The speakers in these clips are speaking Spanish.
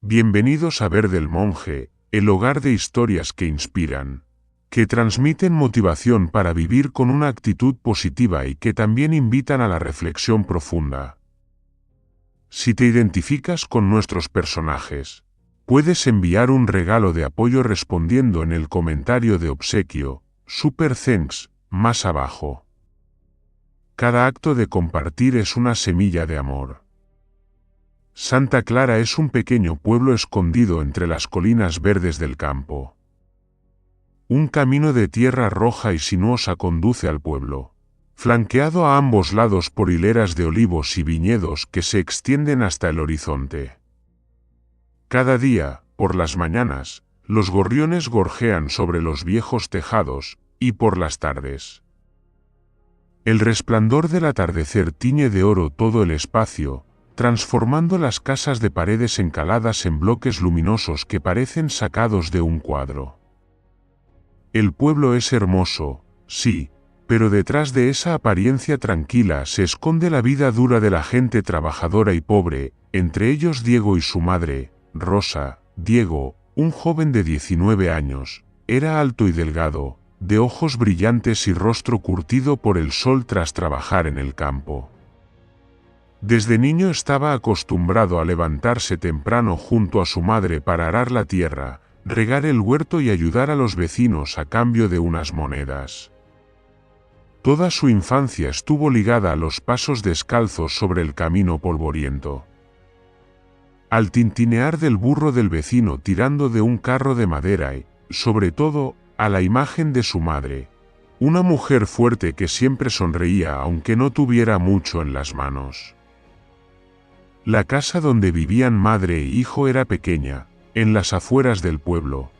Bienvenidos a Ver del Monje, el hogar de historias que inspiran, que transmiten motivación para vivir con una actitud positiva y que también invitan a la reflexión profunda. Si te identificas con nuestros personajes, puedes enviar un regalo de apoyo respondiendo en el comentario de obsequio, Super Thanks, más abajo. Cada acto de compartir es una semilla de amor. Santa Clara es un pequeño pueblo escondido entre las colinas verdes del campo. Un camino de tierra roja y sinuosa conduce al pueblo, flanqueado a ambos lados por hileras de olivos y viñedos que se extienden hasta el horizonte. Cada día, por las mañanas, los gorriones gorjean sobre los viejos tejados, y por las tardes, el resplandor del atardecer tiñe de oro todo el espacio, transformando las casas de paredes encaladas en bloques luminosos que parecen sacados de un cuadro. El pueblo es hermoso, sí, pero detrás de esa apariencia tranquila se esconde la vida dura de la gente trabajadora y pobre, entre ellos Diego y su madre, Rosa. Diego, un joven de 19 años, era alto y delgado, de ojos brillantes y rostro curtido por el sol tras trabajar en el campo. Desde niño estaba acostumbrado a levantarse temprano junto a su madre para arar la tierra, regar el huerto y ayudar a los vecinos a cambio de unas monedas. Toda su infancia estuvo ligada a los pasos descalzos sobre el camino polvoriento. Al tintinear del burro del vecino tirando de un carro de madera y, sobre todo, a la imagen de su madre, una mujer fuerte que siempre sonreía aunque no tuviera mucho en las manos. La casa donde vivían madre e hijo era pequeña, en las afueras del pueblo,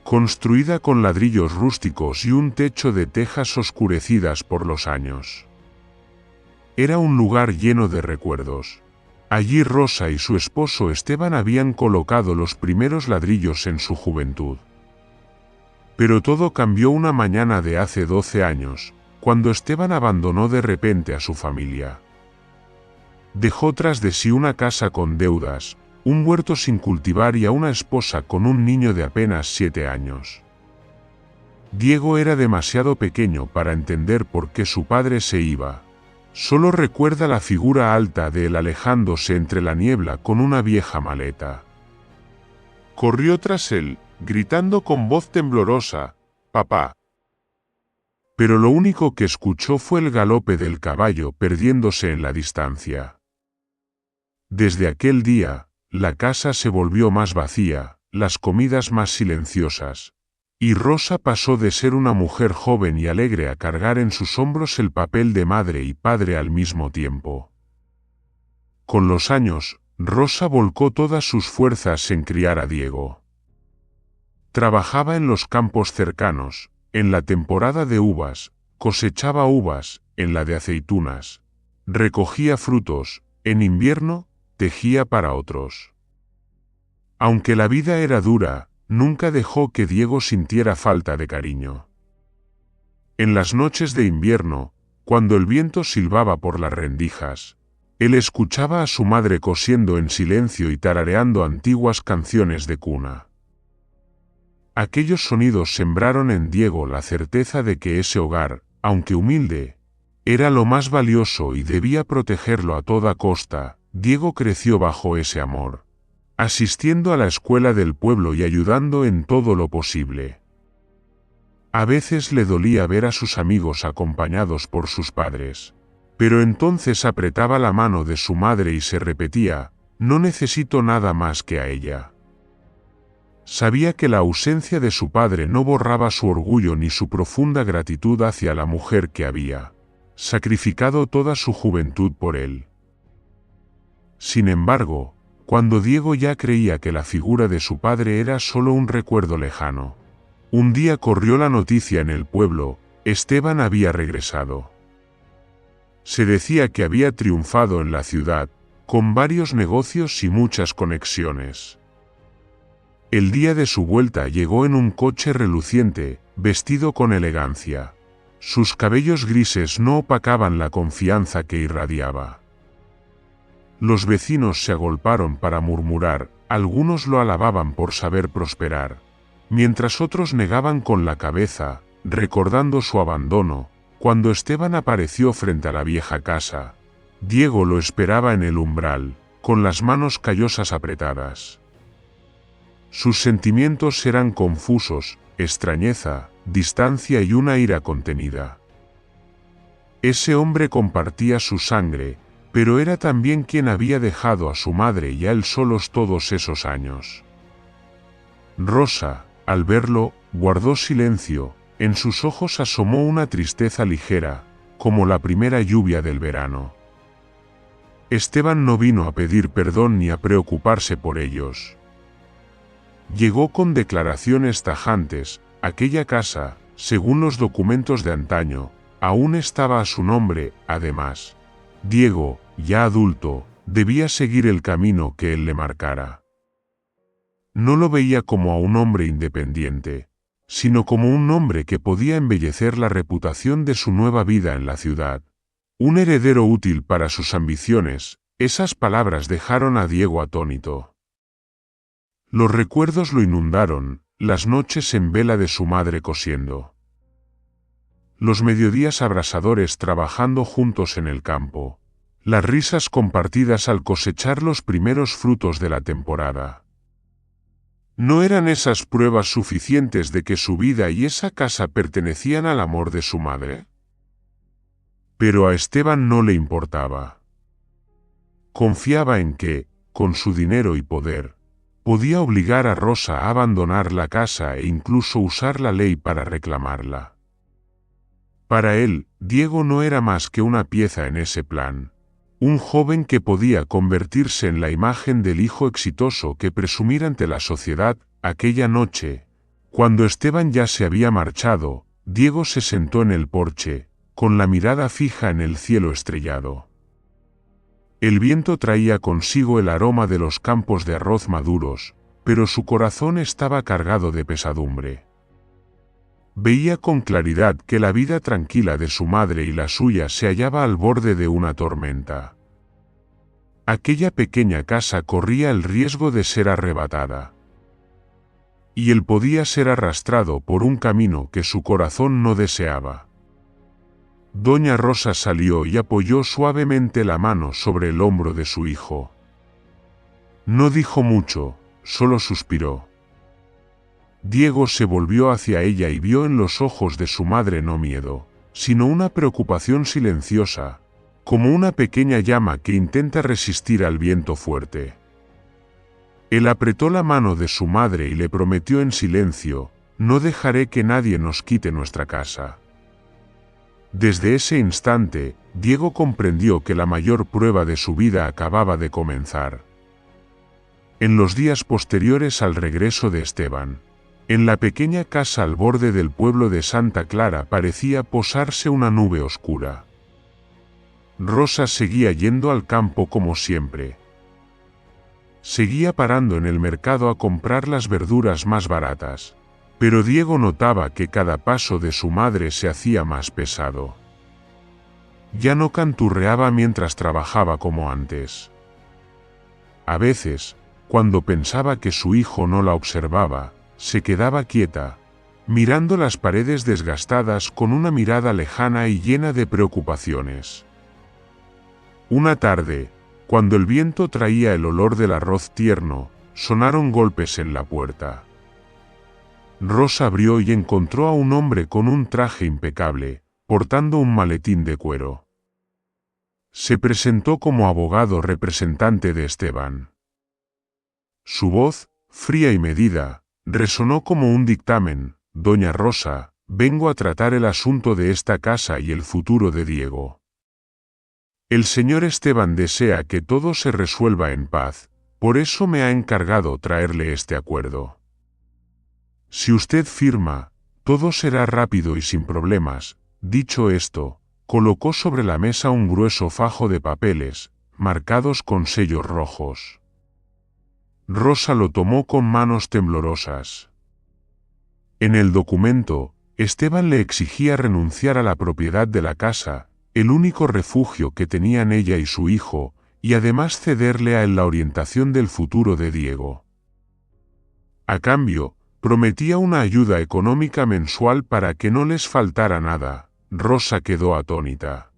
construida con ladrillos rústicos y un techo de tejas oscurecidas por los años. Era un lugar lleno de recuerdos. Allí Rosa y su esposo Esteban habían colocado los primeros ladrillos en su juventud. Pero todo cambió una mañana de hace 12 años, cuando Esteban abandonó de repente a su familia. Dejó tras de sí una casa con deudas, un huerto sin cultivar y a una esposa con un niño de apenas 7 años. Diego era demasiado pequeño para entender por qué su padre se iba. Solo recuerda la figura alta de él alejándose entre la niebla con una vieja maleta. Corrió tras él, gritando con voz temblorosa, «¡Papá!». Pero lo único que escuchó fue el galope del caballo perdiéndose en la distancia. Desde aquel día, la casa se volvió más vacía, las comidas más silenciosas, y Rosa pasó de ser una mujer joven y alegre a cargar en sus hombros el papel de madre y padre al mismo tiempo. Con los años, Rosa volcó todas sus fuerzas en criar a Diego. Trabajaba en los campos cercanos, en la temporada de uvas, cosechaba uvas, en la de aceitunas, recogía frutos, en invierno, tejía para otros. Aunque la vida era dura, nunca dejó que Diego sintiera falta de cariño. En las noches de invierno, cuando el viento silbaba por las rendijas, él escuchaba a su madre cosiendo en silencio y tarareando antiguas canciones de cuna. Aquellos sonidos sembraron en Diego la certeza de que ese hogar, aunque humilde, era lo más valioso y debía protegerlo a toda costa. Diego creció bajo ese amor, asistiendo a la escuela del pueblo y ayudando en todo lo posible. A veces le dolía ver a sus amigos acompañados por sus padres, pero entonces apretaba la mano de su madre y se repetía, «No necesito nada más que a ella». Sabía que la ausencia de su padre no borraba su orgullo ni su profunda gratitud hacia la mujer que había sacrificado toda su juventud por él. Sin embargo, cuando Diego ya creía que la figura de su padre era solo un recuerdo lejano, un día corrió la noticia en el pueblo, Esteban había regresado. Se decía que había triunfado en la ciudad, con varios negocios y muchas conexiones. El día de su vuelta llegó en un coche reluciente, vestido con elegancia. Sus cabellos grises no opacaban la confianza que irradiaba. Los vecinos se agolparon para murmurar, Algunos lo alababan por saber prosperar, mientras otros negaban con la cabeza, recordando su abandono. Cuando Esteban apareció frente a la vieja casa, Diego lo esperaba en el umbral, con las manos callosas apretadas. Sus sentimientos eran confusos, extrañeza, distancia y una ira contenida. Ese hombre compartía su sangre, pero era también quien había dejado a su madre y a él solos todos esos años. Rosa, al verlo, guardó silencio. En sus ojos asomó una tristeza ligera, como la primera lluvia del verano. Esteban no vino a pedir perdón ni a preocuparse por ellos. Llegó con declaraciones tajantes. Aquella casa, según los documentos de antaño, aún estaba a su nombre. Además, Diego, ya adulto, debía seguir el camino que él le marcara. No lo veía como a un hombre independiente, sino como un hombre que podía embellecer la reputación de su nueva vida en la ciudad. Un heredero útil para sus ambiciones. Esas palabras dejaron a Diego atónito. Los recuerdos lo inundaron, las noches en vela de su madre cosiendo. Los mediodías abrasadores trabajando juntos en el campo. Las risas compartidas al cosechar los primeros frutos de la temporada. ¿No eran esas pruebas suficientes de que su vida y esa casa pertenecían al amor de su madre? Pero a Esteban no le importaba. Confiaba en que, con su dinero y poder, podía obligar a Rosa a abandonar la casa e incluso usar la ley para reclamarla. Para él, Diego no era más que una pieza en ese plan. Un joven que podía convertirse en la imagen del hijo exitoso que presumir ante la sociedad. Aquella noche, cuando Esteban ya se había marchado, Diego se sentó en el porche, con la mirada fija en el cielo estrellado. El viento traía consigo el aroma de los campos de arroz maduros, pero su corazón estaba cargado de pesadumbre. Veía con claridad que la vida tranquila de su madre y la suya se hallaba al borde de una tormenta. Aquella pequeña casa corría el riesgo de ser arrebatada. Y él podía ser arrastrado por un camino que su corazón no deseaba. Doña Rosa salió y apoyó suavemente la mano sobre el hombro de su hijo. No dijo mucho, solo suspiró. Diego se volvió hacia ella y vio en los ojos de su madre no miedo, sino una preocupación silenciosa, como una pequeña llama que intenta resistir al viento fuerte. Él apretó la mano de su madre y le prometió en silencio: no dejaré que nadie nos quite nuestra casa. Desde ese instante, Diego comprendió que la mayor prueba de su vida acababa de comenzar. En los días posteriores al regreso de Esteban, en la pequeña casa al borde del pueblo de Santa Clara parecía posarse una nube oscura. Rosa seguía yendo al campo como siempre. Seguía parando en el mercado a comprar las verduras más baratas, pero Diego notaba que cada paso de su madre se hacía más pesado. Ya no canturreaba mientras trabajaba como antes. A veces, cuando pensaba que su hijo no la observaba, se quedaba quieta, mirando las paredes desgastadas con una mirada lejana y llena de preocupaciones. Una tarde, cuando el viento traía el olor del arroz tierno, sonaron golpes en la puerta. Rosa abrió y encontró a un hombre con un traje impecable, portando un maletín de cuero. Se presentó como abogado representante de Esteban. Su voz, fría y medida, resonó como un dictamen: Doña Rosa, vengo a tratar el asunto de esta casa y el futuro de Diego. El señor Esteban desea que todo se resuelva en paz, por eso me ha encargado traerle este acuerdo. Si usted firma, todo será rápido y sin problemas. Dicho esto, colocó sobre la mesa un grueso fajo de papeles, marcados con sellos rojos. Rosa lo tomó con manos temblorosas. En el documento, Esteban le exigía renunciar a la propiedad de la casa, el único refugio que tenían ella y su hijo, y además cederle a él la orientación del futuro de Diego. A cambio, prometía una ayuda económica mensual para que no les faltara nada. Rosa quedó atónita.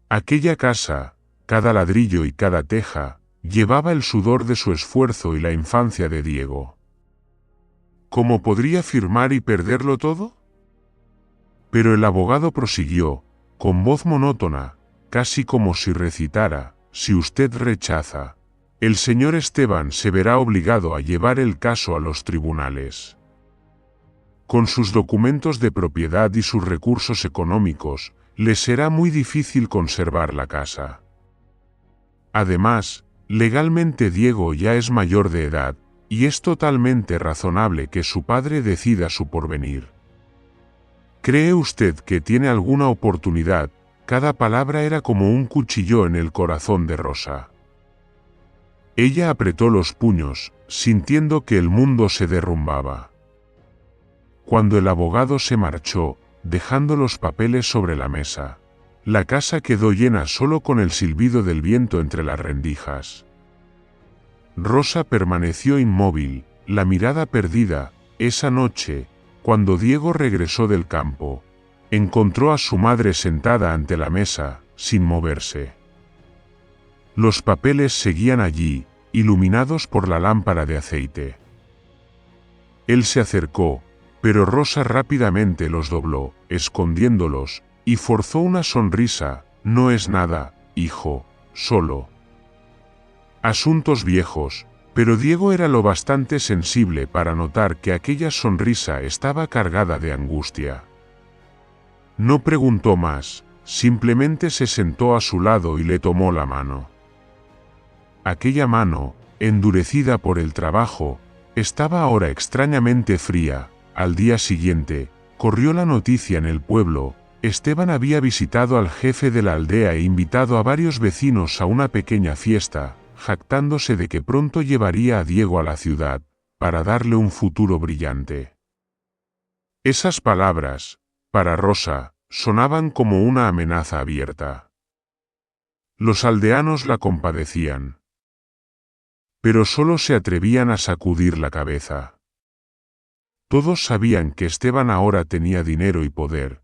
Aquella casa, cada ladrillo y cada teja, llevaba el sudor de su esfuerzo y la infancia de Diego. ¿Cómo podría firmar y perderlo todo? Pero el abogado prosiguió, con voz monótona, casi como si recitara: si usted rechaza, el señor Esteban se verá obligado a llevar el caso a los tribunales. Con sus documentos de propiedad y sus recursos económicos, le será muy difícil conservar la casa. Además, legalmente Diego ya es mayor de edad, y es totalmente razonable que su padre decida su porvenir. ¿Cree usted que tiene alguna oportunidad? Cada palabra era como un cuchillo en el corazón de Rosa. Ella apretó los puños, sintiendo que el mundo se derrumbaba. Cuando el abogado se marchó, dejando los papeles sobre la mesa, la casa quedó llena solo con el silbido del viento entre las rendijas. Rosa permaneció inmóvil, la mirada perdida. Esa noche, cuando Diego regresó del campo, encontró a su madre sentada ante la mesa, sin moverse. Los papeles seguían allí, iluminados por la lámpara de aceite. Él se acercó, pero Rosa rápidamente los dobló, escondiéndolos, y forzó una sonrisa. No es nada, hijo, solo asuntos viejos. Pero Diego era lo bastante sensible para notar que aquella sonrisa estaba cargada de angustia. No preguntó más, simplemente se sentó a su lado y le tomó la mano. Aquella mano, endurecida por el trabajo, estaba ahora extrañamente fría. Al día siguiente, corrió la noticia en el pueblo: Esteban había visitado al jefe de la aldea e invitado a varios vecinos a una pequeña fiesta, jactándose de que pronto llevaría a Diego a la ciudad, para darle un futuro brillante. Esas palabras, para Rosa, sonaban como una amenaza abierta. Los aldeanos la compadecían, pero solo se atrevían a sacudir la cabeza. Todos sabían que Esteban ahora tenía dinero y poder,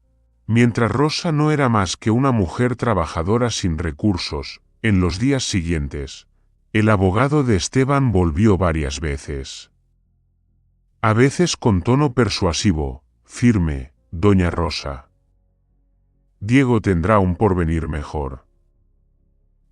mientras Rosa no era más que una mujer trabajadora sin recursos. En los días siguientes, el abogado de Esteban volvió varias veces. A veces con tono persuasivo, firme: doña Rosa, Diego tendrá un porvenir mejor.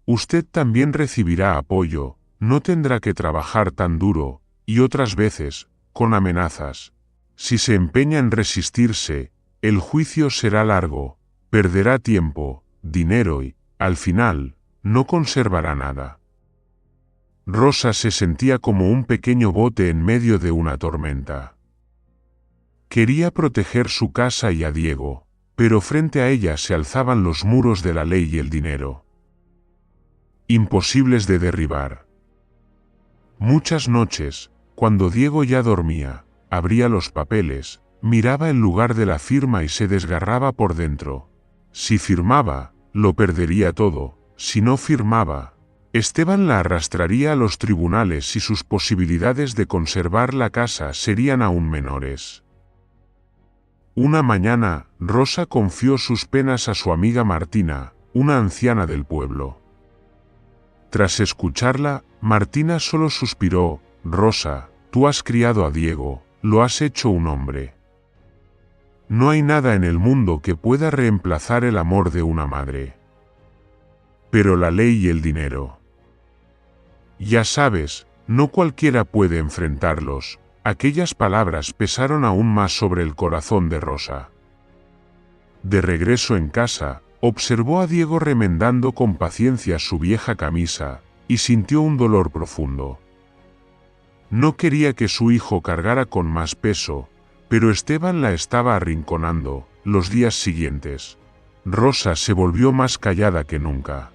Usted también recibirá apoyo, no tendrá que trabajar tan duro. Y otras veces, con amenazas: si se empeña en resistirse, el juicio será largo, perderá tiempo, dinero y, al final, no conservará nada. Rosa se sentía como un pequeño bote en medio de una tormenta. Quería proteger su casa y a Diego, pero frente a ella se alzaban los muros de la ley y el dinero, imposibles de derribar. Muchas noches, cuando Diego ya dormía, abría los papeles, miraba el lugar de la firma y se desgarraba por dentro. Si firmaba, lo perdería todo; si no firmaba, Esteban la arrastraría a los tribunales y sus posibilidades de conservar la casa serían aún menores. Una mañana, Rosa confió sus penas a su amiga Martina, una anciana del pueblo. Tras escucharla, Martina solo suspiró: Rosa, tú has criado a Diego, lo has hecho un hombre. No hay nada en el mundo que pueda reemplazar el amor de una madre. Pero la ley y el dinero, ya sabes, no cualquiera puede enfrentarlos. Aquellas palabras pesaron aún más sobre el corazón de Rosa. De regreso en casa, observó a Diego remendando con paciencia su vieja camisa, y sintió un dolor profundo. No quería que su hijo cargara con más peso, pero Esteban la estaba arrinconando. Los días siguientes, Rosa se volvió más callada que nunca.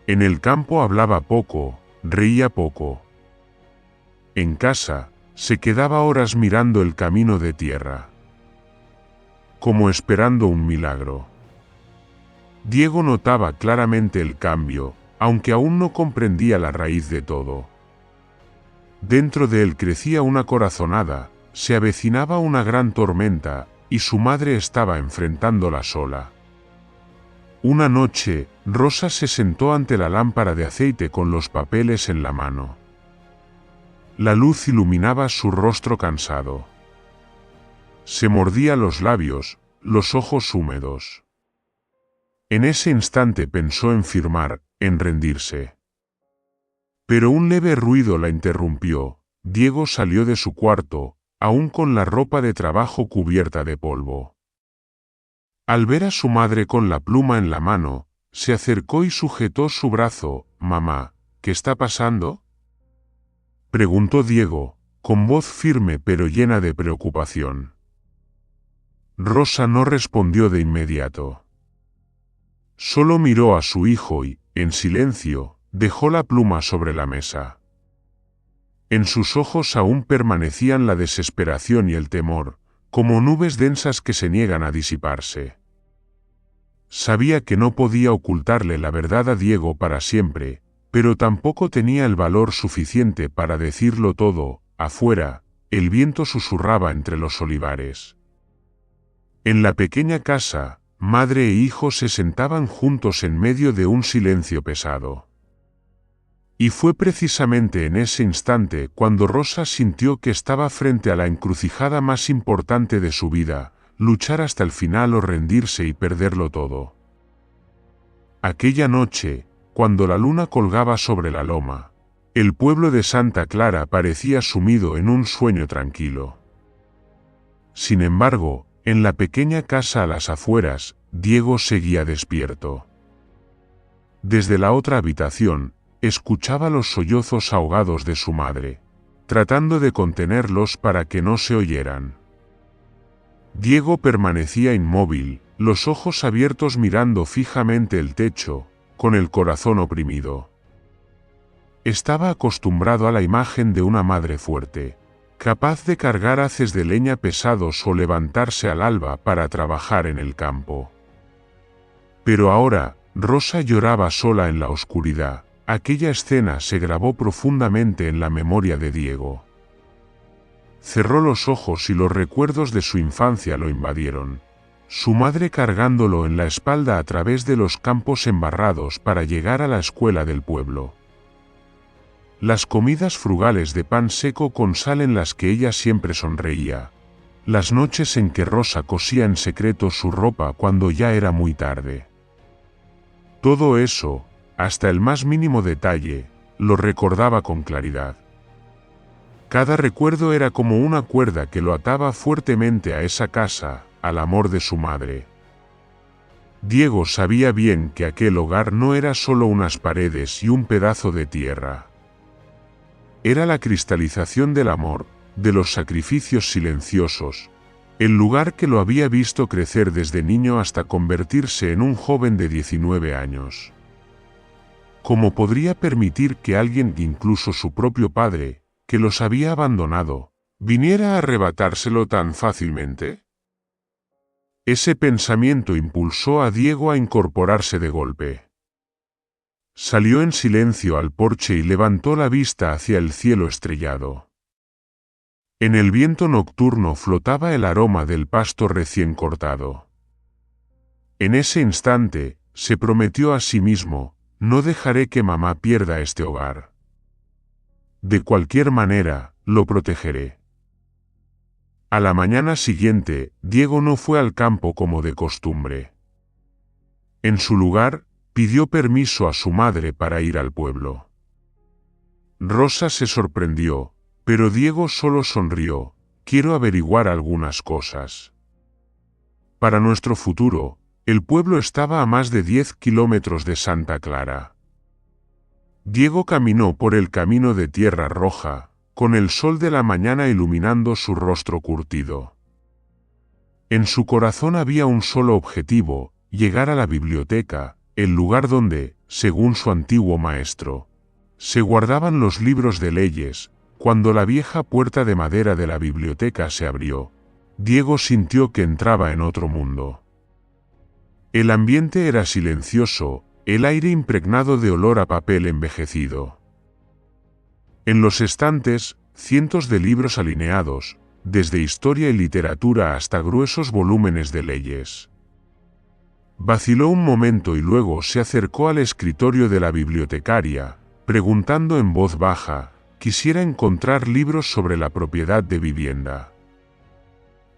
En el campo hablaba poco, reía poco. En casa, se quedaba horas mirando el camino de tierra, como esperando un milagro. Diego notaba claramente el cambio, aunque aún no comprendía la raíz de todo. Dentro de él crecía una corazonada, se avecinaba una gran tormenta, y su madre estaba enfrentándola sola. Una noche, Rosa se sentó ante la lámpara de aceite con los papeles en la mano. La luz iluminaba su rostro cansado. Se mordía los labios, los ojos húmedos. En ese instante pensó en firmar, en rendirse. Pero un leve ruido la interrumpió. Diego salió de su cuarto, aún con la ropa de trabajo cubierta de polvo. Al ver a su madre con la pluma en la mano, se acercó y sujetó su brazo. «Mamá, ¿qué está pasando?», preguntó Diego, con voz firme pero llena de preocupación. Rosa no respondió de inmediato. Solo miró a su hijo y, en silencio, dejó la pluma sobre la mesa. En sus ojos aún permanecían la desesperación y el temor, como nubes densas que se niegan a disiparse. Sabía que no podía ocultarle la verdad a Diego para siempre, pero tampoco tenía el valor suficiente para decirlo todo. Afuera, el viento susurraba entre los olivares. En la pequeña casa, madre e hijo se sentaban juntos en medio de un silencio pesado. Y fue precisamente en ese instante cuando Rosa sintió que estaba frente a la encrucijada más importante de su vida: luchar hasta el final o rendirse y perderlo todo. Aquella noche, cuando la luna colgaba sobre la loma, el pueblo de Santa Clara parecía sumido en un sueño tranquilo. Sin embargo, en la pequeña casa a las afueras, Diego seguía despierto. Desde la otra habitación, escuchaba los sollozos ahogados de su madre, tratando de contenerlos para que no se oyeran. Diego permanecía inmóvil, los ojos abiertos mirando fijamente el techo, con el corazón oprimido. Estaba acostumbrado a la imagen de una madre fuerte, capaz de cargar haces de leña pesados o levantarse al alba para trabajar en el campo. Pero ahora, Rosa lloraba sola en la oscuridad. Aquella escena se grabó profundamente en la memoria de Diego. Cerró los ojos y los recuerdos de su infancia lo invadieron. Su madre cargándolo en la espalda a través de los campos embarrados para llegar a la escuela del pueblo. Las comidas frugales de pan seco con sal en las que ella siempre sonreía. Las noches en que Rosa cosía en secreto su ropa cuando ya era muy tarde. Todo eso, hasta el más mínimo detalle, lo recordaba con claridad. Cada recuerdo era como una cuerda que lo ataba fuertemente a esa casa, al amor de su madre. Diego sabía bien que aquel hogar no era solo unas paredes y un pedazo de tierra. Era la cristalización del amor, de los sacrificios silenciosos, el lugar que lo había visto crecer desde niño hasta convertirse en un joven de 19 años. ¿Cómo podría permitir que alguien, incluso su propio padre, que los había abandonado, viniera a arrebatárselo tan fácilmente? Ese pensamiento impulsó a Diego a incorporarse de golpe. Salió en silencio al porche y levantó la vista hacia el cielo estrellado. En el viento nocturno flotaba el aroma del pasto recién cortado. En ese instante, se prometió a sí mismo: no dejaré que mamá pierda este hogar. De cualquier manera, lo protegeré. A la mañana siguiente, Diego no fue al campo como de costumbre. En su lugar, pidió permiso a su madre para ir al pueblo. Rosa se sorprendió, pero Diego solo sonrió: quiero averiguar algunas cosas. Para nuestro futuro. El pueblo estaba a más de 10 kilómetros de Santa Clara. Diego caminó por el camino de tierra roja, con el sol de la mañana iluminando su rostro curtido. En su corazón había un solo objetivo: llegar a la biblioteca, el lugar donde, según su antiguo maestro, se guardaban los libros de leyes. Cuando la vieja puerta de madera de la biblioteca se abrió, Diego sintió que entraba en otro mundo. El ambiente era silencioso, el aire impregnado de olor a papel envejecido. En los estantes, cientos de libros alineados, desde historia y literatura hasta gruesos volúmenes de leyes. Vaciló un momento y luego se acercó al escritorio de la bibliotecaria, preguntando en voz baja: quisiera encontrar libros sobre la propiedad de vivienda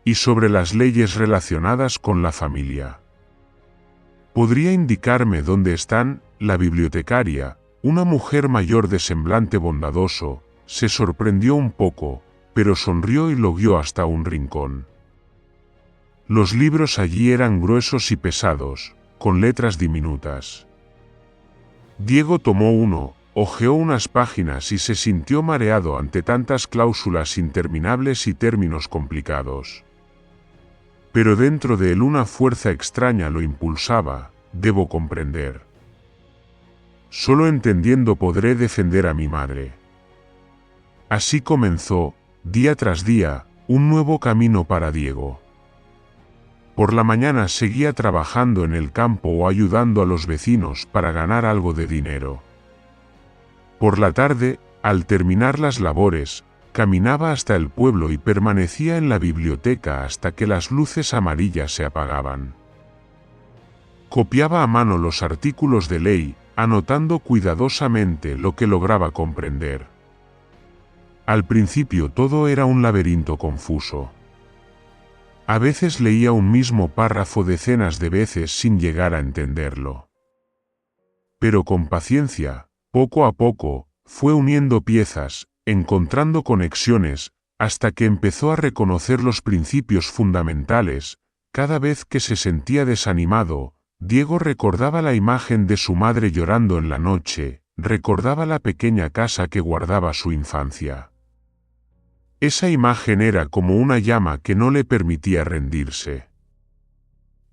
y sobre las leyes relacionadas con la familia. ¿Podría indicarme dónde están? La bibliotecaria, una mujer mayor de semblante bondadoso, se sorprendió un poco, pero sonrió y lo guió hasta un rincón. Los libros allí eran gruesos y pesados, con letras diminutas. Diego tomó uno, hojeó unas páginas y se sintió mareado ante tantas cláusulas interminables y términos complicados. Pero dentro de él una fuerza extraña lo impulsaba: debo comprender. Solo entendiendo podré defender a mi madre. Así comenzó, día tras día, un nuevo camino para Diego. Por la mañana seguía trabajando en el campo o ayudando a los vecinos para ganar algo de dinero. Por la tarde, al terminar las labores, caminaba hasta el pueblo y permanecía en la biblioteca hasta que las luces amarillas se apagaban. Copiaba a mano los artículos de ley, anotando cuidadosamente lo que lograba comprender. Al principio todo era un laberinto confuso. A veces leía un mismo párrafo decenas de veces sin llegar a entenderlo. Pero con paciencia, poco a poco, fue uniendo piezas, encontrando conexiones, hasta que empezó a reconocer los principios fundamentales. Cada vez que se sentía desanimado, Diego recordaba la imagen de su madre llorando en la noche, recordaba la pequeña casa que guardaba su infancia. Esa imagen era como una llama que no le permitía rendirse.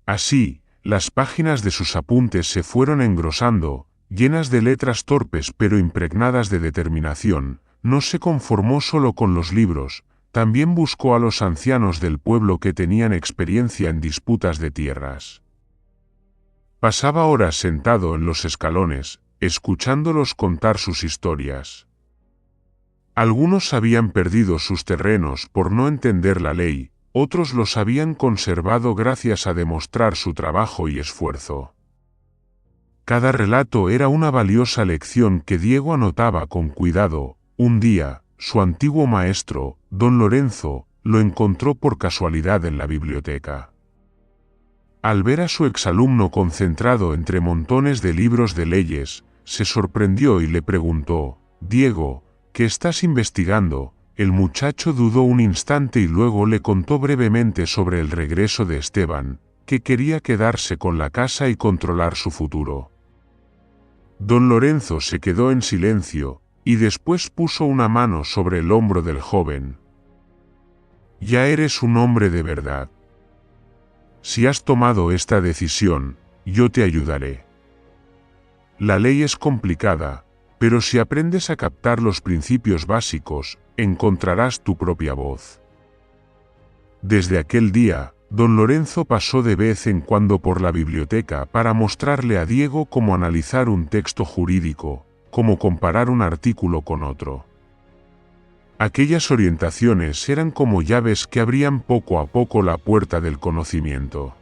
Así, las páginas de sus apuntes se fueron engrosando, llenas de letras torpes pero impregnadas de determinación. No se conformó solo con los libros, también buscó a los ancianos del pueblo que tenían experiencia en disputas de tierras. Pasaba horas sentado en los escalones, escuchándolos contar sus historias. Algunos habían perdido sus terrenos por no entender la ley, otros los habían conservado gracias a demostrar su trabajo y esfuerzo. Cada relato era una valiosa lección que Diego anotaba con cuidado. Un día, su antiguo maestro, don Lorenzo, lo encontró por casualidad en la biblioteca. Al ver a su exalumno concentrado entre montones de libros de leyes, se sorprendió y le preguntó: «Diego, ¿qué estás investigando?». El muchacho dudó un instante y luego le contó brevemente sobre el regreso de Esteban, que quería quedarse con la casa y controlar su futuro. Don Lorenzo se quedó en silencio, y después puso una mano sobre el hombro del joven. «Ya eres un hombre de verdad. Si has tomado esta decisión, yo te ayudaré. La ley es complicada, pero si aprendes a captar los principios básicos, encontrarás tu propia voz». Desde aquel día, don Lorenzo pasó de vez en cuando por la biblioteca para mostrarle a Diego cómo analizar un texto jurídico, cómo comparar un artículo con otro. Aquellas orientaciones eran como llaves que abrían poco a poco la puerta del conocimiento.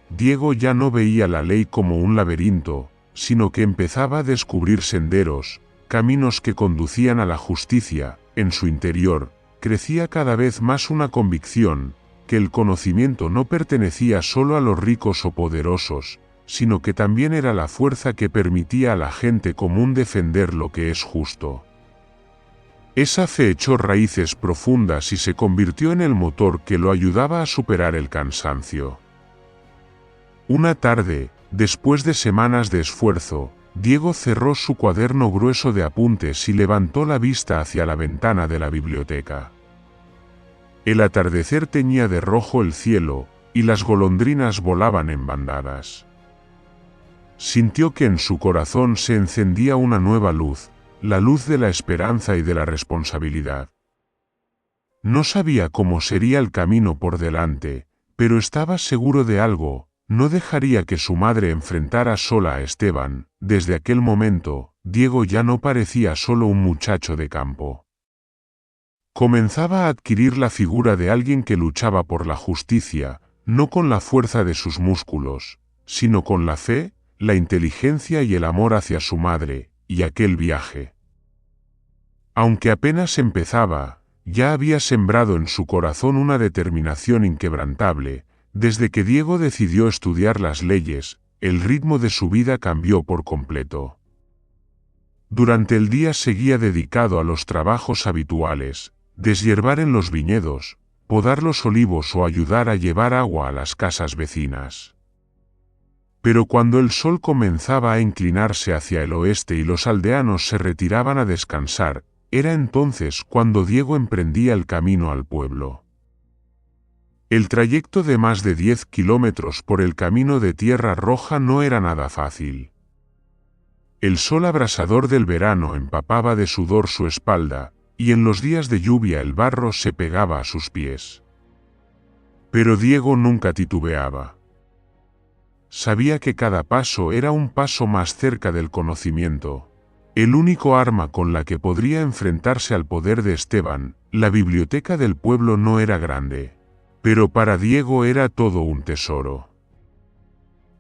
Diego ya no veía la ley como un laberinto, sino que empezaba a descubrir senderos, caminos que conducían a la justicia. En su interior, crecía cada vez más una convicción, que el conocimiento no pertenecía solo a los ricos o poderosos, sino que también era la fuerza que permitía a la gente común defender lo que es justo. Esa fe echó raíces profundas y se convirtió en el motor que lo ayudaba a superar el cansancio. Una tarde, después de semanas de esfuerzo, Diego cerró su cuaderno grueso de apuntes y levantó la vista hacia la ventana de la biblioteca. El atardecer teñía de rojo el cielo, y las golondrinas volaban en bandadas. Sintió que en su corazón se encendía una nueva luz, la luz de la esperanza y de la responsabilidad. No sabía cómo sería el camino por delante, pero estaba seguro de algo: No dejaría que su madre enfrentara sola a Esteban. Desde aquel momento, Diego ya no parecía solo un muchacho de campo. Comenzaba a adquirir la figura de alguien que luchaba por la justicia, no con la fuerza de sus músculos, sino con la fe, la inteligencia y el amor hacia su madre, y aquel viaje. Aunque apenas empezaba, ya había sembrado en su corazón una determinación inquebrantable. Desde que Diego decidió estudiar las leyes, el ritmo de su vida cambió por completo. Durante el día seguía dedicado a los trabajos habituales, deshiervar en los viñedos, podar los olivos o ayudar a llevar agua a las casas vecinas. Pero cuando el sol comenzaba a inclinarse hacia el oeste y los aldeanos se retiraban a descansar, era entonces cuando Diego emprendía el camino al pueblo. El trayecto de más de 10 kilómetros por el camino de tierra roja no era nada fácil. El sol abrasador del verano empapaba de sudor su espalda, y en los días de lluvia el barro se pegaba a sus pies. Pero Diego nunca titubeaba. Sabía que cada paso era un paso más cerca del conocimiento. El único arma con la que podría enfrentarse al poder de Esteban, la biblioteca del pueblo no era grande. Pero para Diego era todo un tesoro.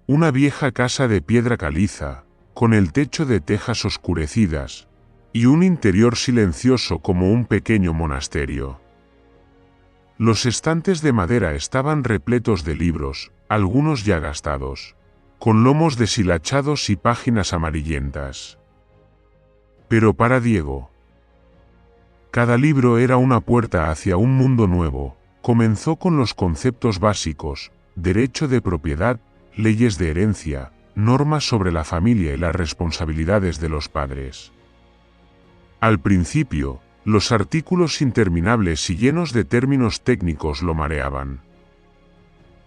Una vieja casa de piedra caliza, con el techo de tejas oscurecidas, y un interior silencioso como un pequeño monasterio. Los estantes de madera estaban repletos de libros, algunos ya gastados, con lomos deshilachados y páginas amarillentas. Pero para Diego, cada libro era una puerta hacia un mundo nuevo. Comenzó con los conceptos básicos: derecho de propiedad, leyes de herencia, normas sobre la familia y las responsabilidades de los padres. Al principio, los artículos interminables y llenos de términos técnicos lo mareaban.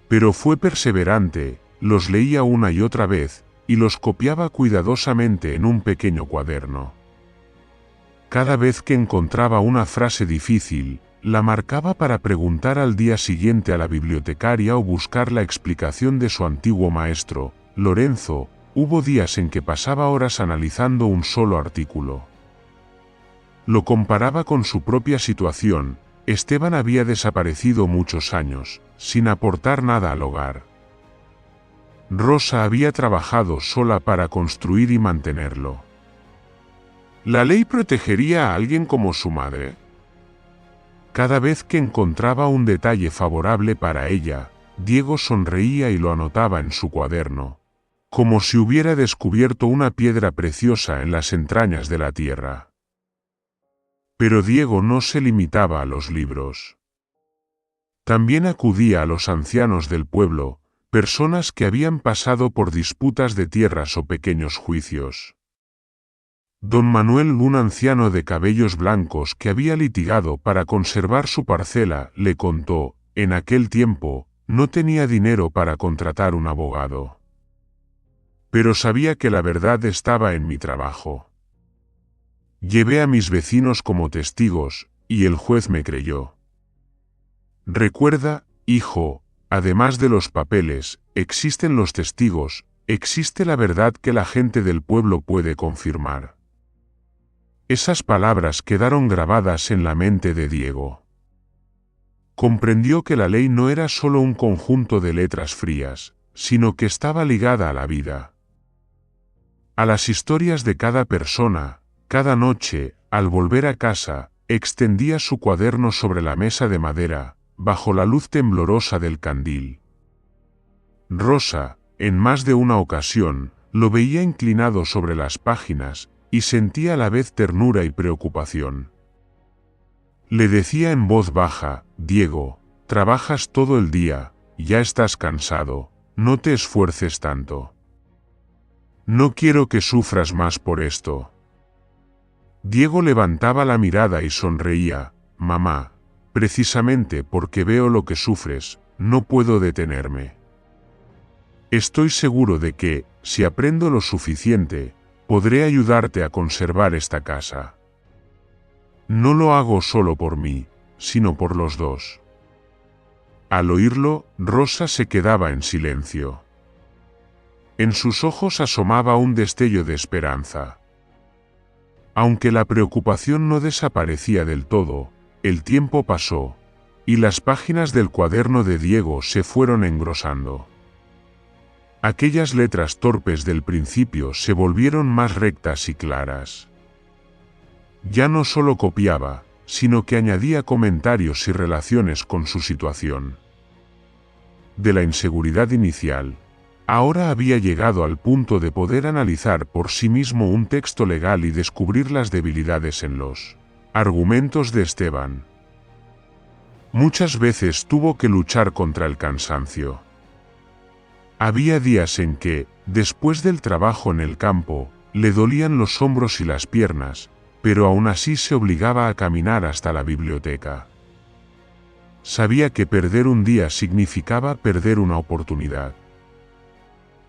Pero fue perseverante, los leía una y otra vez, y los copiaba cuidadosamente en un pequeño cuaderno. Cada vez que encontraba una frase difícil, la marcaba para preguntar al día siguiente a la bibliotecaria o buscar la explicación de su antiguo maestro, Lorenzo. Hubo días en que pasaba horas analizando un solo artículo. Lo comparaba con su propia situación. Esteban había desaparecido muchos años, sin aportar nada al hogar. Rosa había trabajado sola para construir y mantenerlo. ¿La ley protegería a alguien como su madre? Cada vez que encontraba un detalle favorable para ella, Diego sonreía y lo anotaba en su cuaderno, como si hubiera descubierto una piedra preciosa en las entrañas de la tierra. Pero Diego no se limitaba a los libros. También acudía a los ancianos del pueblo, personas que habían pasado por disputas de tierras o pequeños juicios. Don Manuel, un anciano de cabellos blancos que había litigado para conservar su parcela, le contó: en aquel tiempo, no tenía dinero para contratar un abogado. Pero sabía que la verdad estaba en mi trabajo. Llevé a mis vecinos como testigos, y el juez me creyó. Recuerda, hijo, además de los papeles, existen los testigos, existe la verdad que la gente del pueblo puede confirmar. Esas palabras quedaron grabadas en la mente de Diego. Comprendió que la ley no era solo un conjunto de letras frías, sino que estaba ligada a la vida. A las historias de cada persona. Cada noche, al volver a casa, extendía su cuaderno sobre la mesa de madera, bajo la luz temblorosa del candil. Rosa, en más de una ocasión, lo veía inclinado sobre las páginas, y sentía a la vez ternura y preocupación. Le decía en voz baja: Diego, trabajas todo el día, ya estás cansado, no te esfuerces tanto. No quiero que sufras más por esto. Diego levantaba la mirada y sonreía: mamá, precisamente porque veo lo que sufres, no puedo detenerme. Estoy seguro de que, si aprendo lo suficiente, podré ayudarte a conservar esta casa. No lo hago solo por mí, sino por los dos. Al oírlo, Rosa se quedaba en silencio. En sus ojos asomaba un destello de esperanza. Aunque la preocupación no desaparecía del todo, el tiempo pasó, y las páginas del cuaderno de Diego se fueron engrosando. Aquellas letras torpes del principio se volvieron más rectas y claras. Ya no solo copiaba, sino que añadía comentarios y relaciones con su situación. De la inseguridad inicial, ahora había llegado al punto de poder analizar por sí mismo un texto legal y descubrir las debilidades en los argumentos de Esteban. Muchas veces tuvo que luchar contra el cansancio. Había días en que, después del trabajo en el campo, le dolían los hombros y las piernas, pero aún así se obligaba a caminar hasta la biblioteca. Sabía que perder un día significaba perder una oportunidad.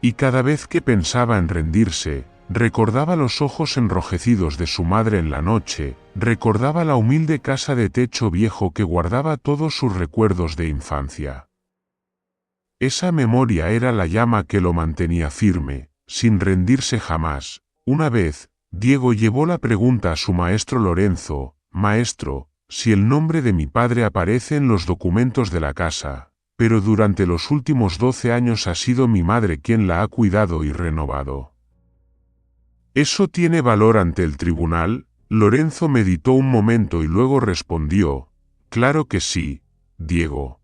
Y cada vez que pensaba en rendirse, recordaba los ojos enrojecidos de su madre en la noche, recordaba la humilde casa de techo viejo que guardaba todos sus recuerdos de infancia. Esa memoria era la llama que lo mantenía firme, sin rendirse jamás. Una vez, Diego llevó la pregunta a su maestro Lorenzo: «Maestro, si el nombre de mi padre aparece en los documentos de la casa, pero durante los últimos 12 años ha sido mi madre quien la ha cuidado y renovado. ¿Eso tiene valor ante el tribunal?». Lorenzo meditó un momento y luego respondió: «Claro que sí, Diego.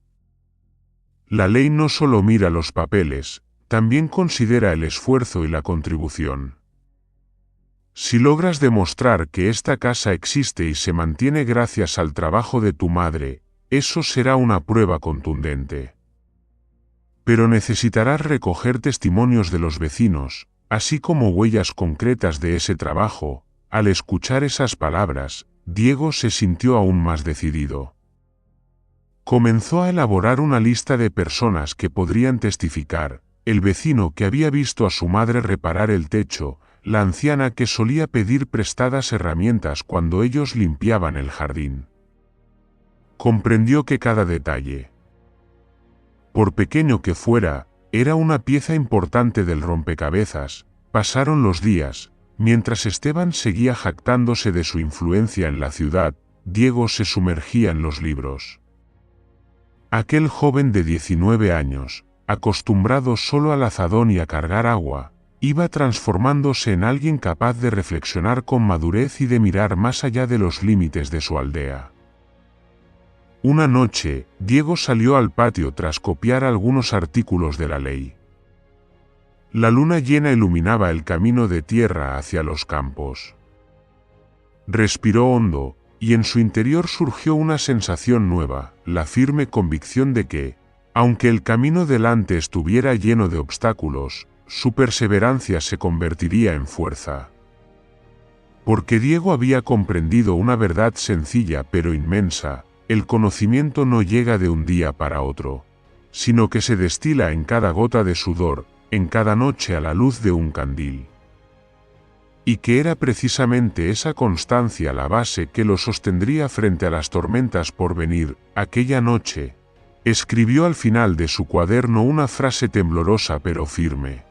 La ley no solo mira los papeles, también considera el esfuerzo y la contribución. Si logras demostrar que esta casa existe y se mantiene gracias al trabajo de tu madre, eso será una prueba contundente. Pero necesitarás recoger testimonios de los vecinos, así como huellas concretas de ese trabajo». Al escuchar esas palabras, Diego se sintió aún más decidido. Comenzó a elaborar una lista de personas que podrían testificar: el vecino que había visto a su madre reparar el techo, la anciana que solía pedir prestadas herramientas cuando ellos limpiaban el jardín. Comprendió que cada detalle, por pequeño que fuera, era una pieza importante del rompecabezas. Pasaron los días. Mientras Esteban seguía jactándose de su influencia en la ciudad, Diego se sumergía en los libros. Aquel joven de 19 años, acostumbrado solo al azadón y a cargar agua, iba transformándose en alguien capaz de reflexionar con madurez y de mirar más allá de los límites de su aldea. Una noche, Diego salió al patio tras copiar algunos artículos de la ley. La luna llena iluminaba el camino de tierra hacia los campos. Respiró hondo, y en su interior surgió una sensación nueva, la firme convicción de que, aunque el camino delante estuviera lleno de obstáculos, su perseverancia se convertiría en fuerza. Porque Diego había comprendido una verdad sencilla pero inmensa: el conocimiento no llega de un día para otro, sino que se destila en cada gota de sudor, en cada noche a la luz de un candil. Y que era precisamente esa constancia la base que lo sostendría frente a las tormentas por venir. Aquella noche, escribió al final de su cuaderno una frase temblorosa pero firme: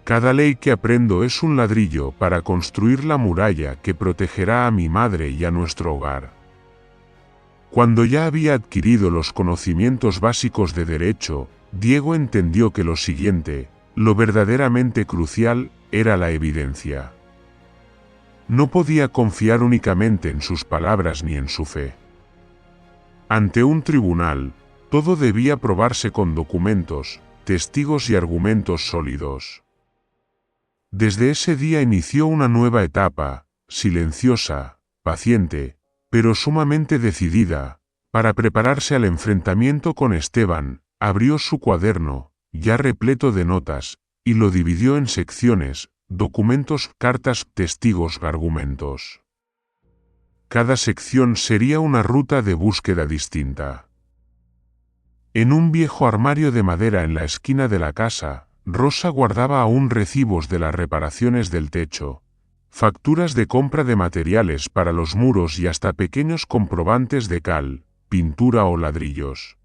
«Cada ley que aprendo es un ladrillo para construir la muralla que protegerá a mi madre y a nuestro hogar». Cuando ya había adquirido los conocimientos básicos de derecho, Diego entendió que lo siguiente, lo verdaderamente crucial, era la evidencia. No podía confiar únicamente en sus palabras ni en su fe. Ante un tribunal, todo debía probarse con documentos, testigos y argumentos sólidos. Desde ese día inició una nueva etapa, silenciosa, paciente, pero sumamente decidida, para prepararse al enfrentamiento con Esteban. Abrió su cuaderno, ya repleto de notas, y lo dividió en secciones: documentos, cartas, testigos, argumentos. Cada sección sería una ruta de búsqueda distinta. En un viejo armario de madera en la esquina de la casa, Rosa guardaba aún recibos de las reparaciones del techo, facturas de compra de materiales para los muros y hasta pequeños comprobantes de cal, pintura o ladrillos.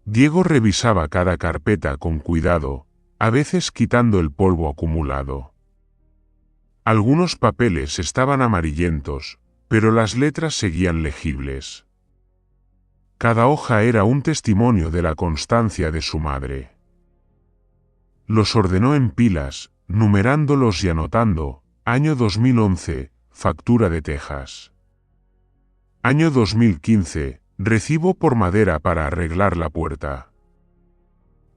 Diego revisaba cada carpeta con cuidado, a veces quitando el polvo acumulado. Algunos papeles estaban amarillentos, pero las letras seguían legibles. Cada hoja era un testimonio de la constancia de su madre. Los ordenó en pilas, numerándolos y anotando: año 2011, factura de Texas. Año 2015, recibo por madera para arreglar la puerta.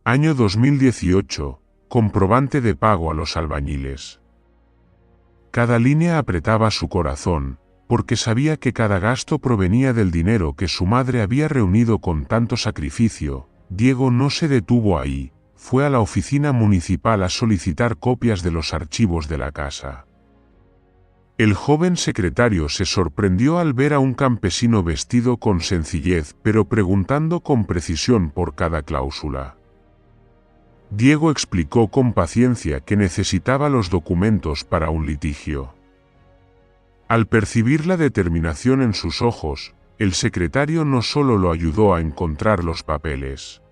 Año 2018, comprobante de pago a los albañiles. Cada línea apretaba su corazón, porque sabía que cada gasto provenía del dinero que su madre había reunido con tanto sacrificio. Diego no se detuvo ahí, fue a la oficina municipal a solicitar copias de los archivos de la casa. El joven secretario se sorprendió al ver a un campesino vestido con sencillez, pero preguntando con precisión por cada cláusula. Diego explicó con paciencia que necesitaba los documentos para un litigio. Al percibir la determinación en sus ojos, el secretario no solo lo ayudó a encontrar los papeles,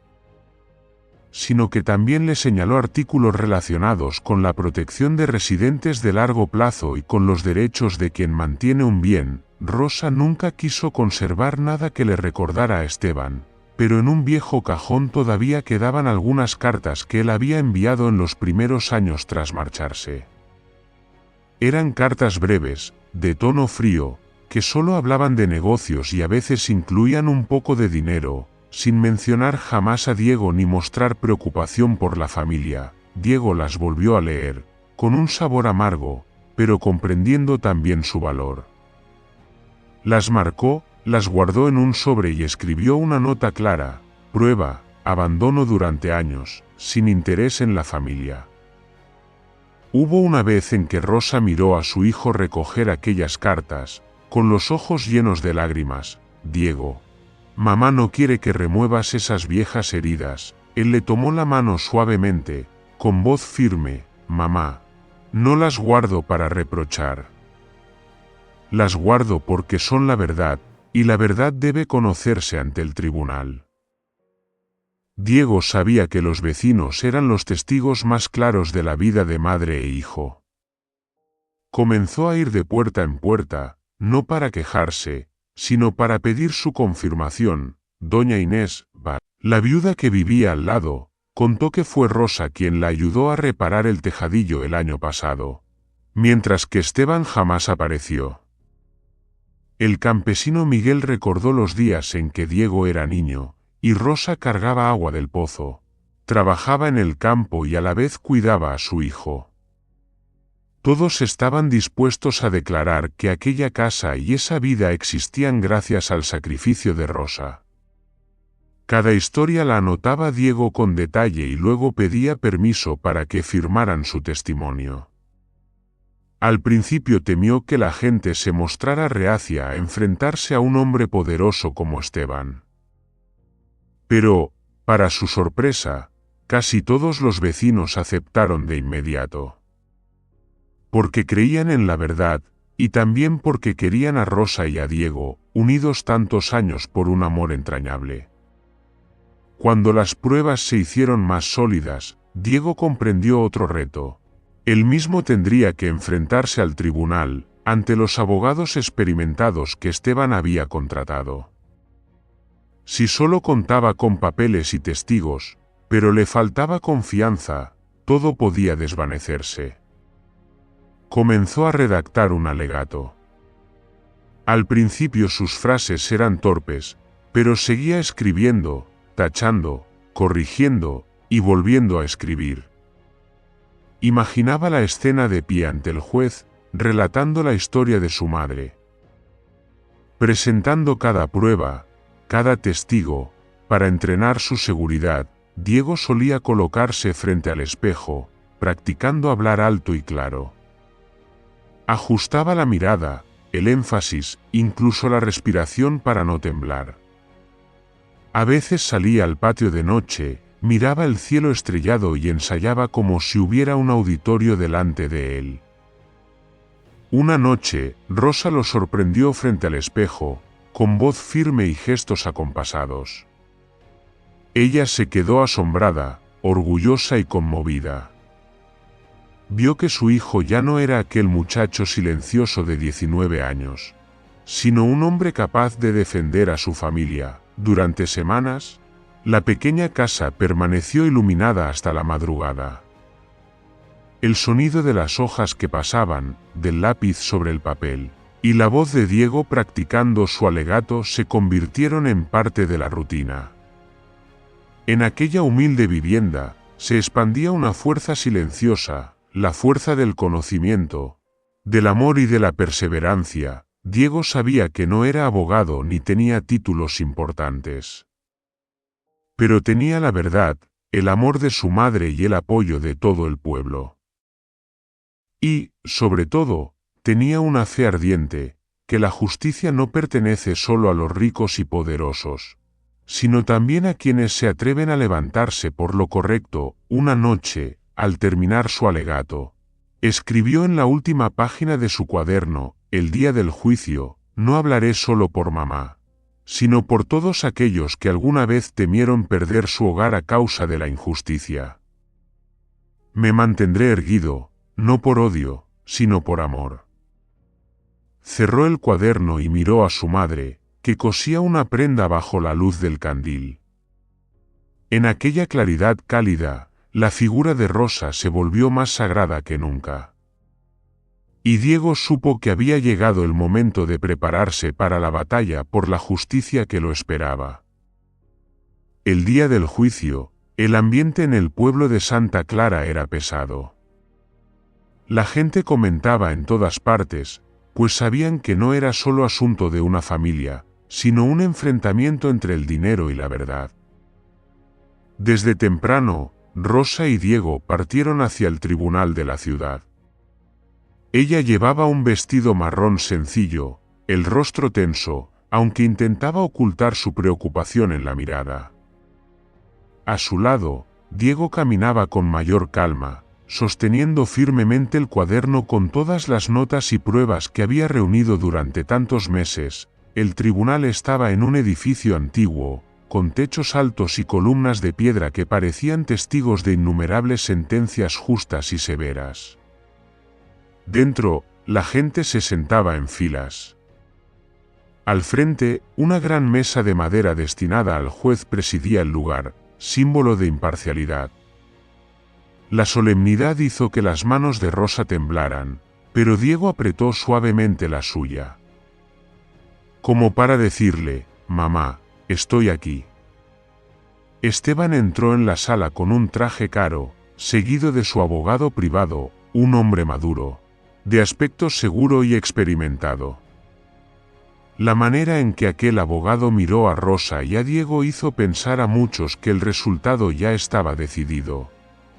sino que también le señaló artículos relacionados con la protección de residentes de largo plazo y con los derechos de quien mantiene un bien. Rosa nunca quiso conservar nada que le recordara a Esteban, pero en un viejo cajón todavía quedaban algunas cartas que él había enviado en los primeros años tras marcharse. Eran cartas breves, de tono frío, que solo hablaban de negocios y a veces incluían un poco de dinero, sin mencionar jamás a Diego ni mostrar preocupación por la familia. Diego las volvió a leer, con un sabor amargo, pero comprendiendo también su valor. Las marcó, las guardó en un sobre y escribió una nota clara: prueba, abandono durante años, sin interés en la familia. Hubo una vez en que Rosa miró a su hijo recoger aquellas cartas, con los ojos llenos de lágrimas. Diego, mamá no quiere que remuevas esas viejas heridas. Él le tomó la mano suavemente, con voz firme. Mamá, no las guardo para reprochar. Las guardo porque son la verdad, y la verdad debe conocerse ante el tribunal. Diego sabía que los vecinos eran los testigos más claros de la vida de madre e hijo. Comenzó a ir de puerta en puerta, no para quejarse, sino para pedir su confirmación. Doña Inés, la viuda que vivía al lado, contó que fue Rosa quien la ayudó a reparar el tejadillo el año pasado, mientras que Esteban jamás apareció. El campesino Miguel recordó los días en que Diego era niño, y Rosa cargaba agua del pozo, trabajaba en el campo y a la vez cuidaba a su hijo. Todos estaban dispuestos a declarar que aquella casa y esa vida existían gracias al sacrificio de Rosa. Cada historia la anotaba Diego con detalle y luego pedía permiso para que firmaran su testimonio. Al principio temió que la gente se mostrara reacia a enfrentarse a un hombre poderoso como Esteban. Pero, para su sorpresa, casi todos los vecinos aceptaron de inmediato. Porque creían en la verdad, y también porque querían a Rosa y a Diego, unidos tantos años por un amor entrañable. Cuando las pruebas se hicieron más sólidas, Diego comprendió otro reto. Él mismo tendría que enfrentarse al tribunal, ante los abogados experimentados que Esteban había contratado. Si solo contaba con papeles y testigos, pero le faltaba confianza, todo podía desvanecerse. Comenzó a redactar un alegato. Al principio sus frases eran torpes, pero seguía escribiendo, tachando, corrigiendo, y volviendo a escribir. Imaginaba la escena de pie ante el juez, relatando la historia de su madre, presentando cada prueba, cada testigo. Para entrenar su seguridad, Diego solía colocarse frente al espejo, practicando hablar alto y claro. Ajustaba la mirada, el énfasis, incluso la respiración para no temblar. A veces salía al patio de noche, miraba el cielo estrellado y ensayaba como si hubiera un auditorio delante de él. Una noche, Rosa lo sorprendió frente al espejo, con voz firme y gestos acompasados. Ella se quedó asombrada, orgullosa y conmovida. Vio que su hijo ya no era aquel muchacho silencioso de 19 años, sino un hombre capaz de defender a su familia. Durante semanas, la pequeña casa permaneció iluminada hasta la madrugada. El sonido de las hojas que pasaban, del lápiz sobre el papel, y la voz de Diego practicando su alegato se convirtieron en parte de la rutina. En aquella humilde vivienda, se expandía una fuerza silenciosa, la fuerza del conocimiento, del amor y de la perseverancia. Diego sabía que no era abogado ni tenía títulos importantes. Pero tenía la verdad, el amor de su madre y el apoyo de todo el pueblo. Y, sobre todo, tenía una fe ardiente, que la justicia no pertenece solo a los ricos y poderosos, sino también a quienes se atreven a levantarse por lo correcto. Una noche, al terminar su alegato, escribió en la última página de su cuaderno: el día del juicio, no hablaré solo por mamá, sino por todos aquellos que alguna vez temieron perder su hogar a causa de la injusticia. Me mantendré erguido, no por odio, sino por amor. Cerró el cuaderno y miró a su madre, que cosía una prenda bajo la luz del candil. En aquella claridad cálida, la figura de Rosa se volvió más sagrada que nunca. Y Diego supo que había llegado el momento de prepararse para la batalla por la justicia que lo esperaba. El día del juicio, el ambiente en el pueblo de Santa Clara era pesado. La gente comentaba en todas partes, pues sabían que no era solo asunto de una familia, sino un enfrentamiento entre el dinero y la verdad. Desde temprano, Rosa y Diego partieron hacia el tribunal de la ciudad. Ella llevaba un vestido marrón sencillo, el rostro tenso, aunque intentaba ocultar su preocupación en la mirada. A su lado, Diego caminaba con mayor calma, sosteniendo firmemente el cuaderno con todas las notas y pruebas que había reunido durante tantos meses. El tribunal estaba en un edificio antiguo, con techos altos y columnas de piedra que parecían testigos de innumerables sentencias justas y severas. Dentro, la gente se sentaba en filas. Al frente, una gran mesa de madera destinada al juez presidía el lugar, símbolo de imparcialidad. La solemnidad hizo que las manos de Rosa temblaran, pero Diego apretó suavemente la suya, como para decirle: «Mamá, estoy aquí». Esteban entró en la sala con un traje caro, seguido de su abogado privado, un hombre maduro, de aspecto seguro y experimentado. La manera en que aquel abogado miró a Rosa y a Diego hizo pensar a muchos que el resultado ya estaba decidido.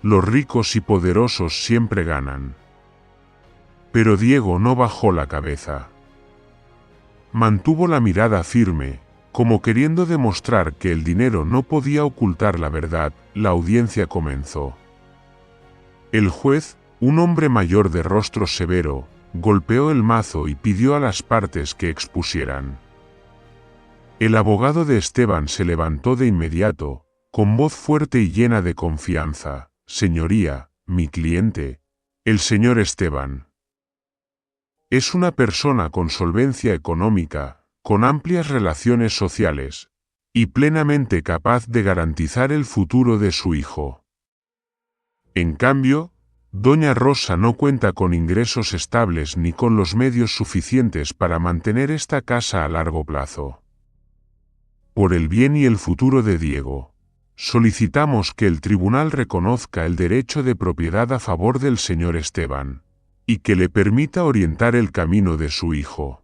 Los ricos y poderosos siempre ganan. Pero Diego no bajó la cabeza. Mantuvo la mirada firme, como queriendo demostrar que el dinero no podía ocultar la verdad. La audiencia comenzó. El juez, un hombre mayor de rostro severo, golpeó el mazo y pidió a las partes que expusieran. El abogado de Esteban se levantó de inmediato, con voz fuerte y llena de confianza: «Señoría, mi cliente, el señor Esteban, es una persona con solvencia económica, con amplias relaciones sociales, y plenamente capaz de garantizar el futuro de su hijo. En cambio, Doña Rosa no cuenta con ingresos estables ni con los medios suficientes para mantener esta casa a largo plazo. Por el bien y el futuro de Diego, solicitamos que el tribunal reconozca el derecho de propiedad a favor del señor Esteban, y que le permita orientar el camino de su hijo».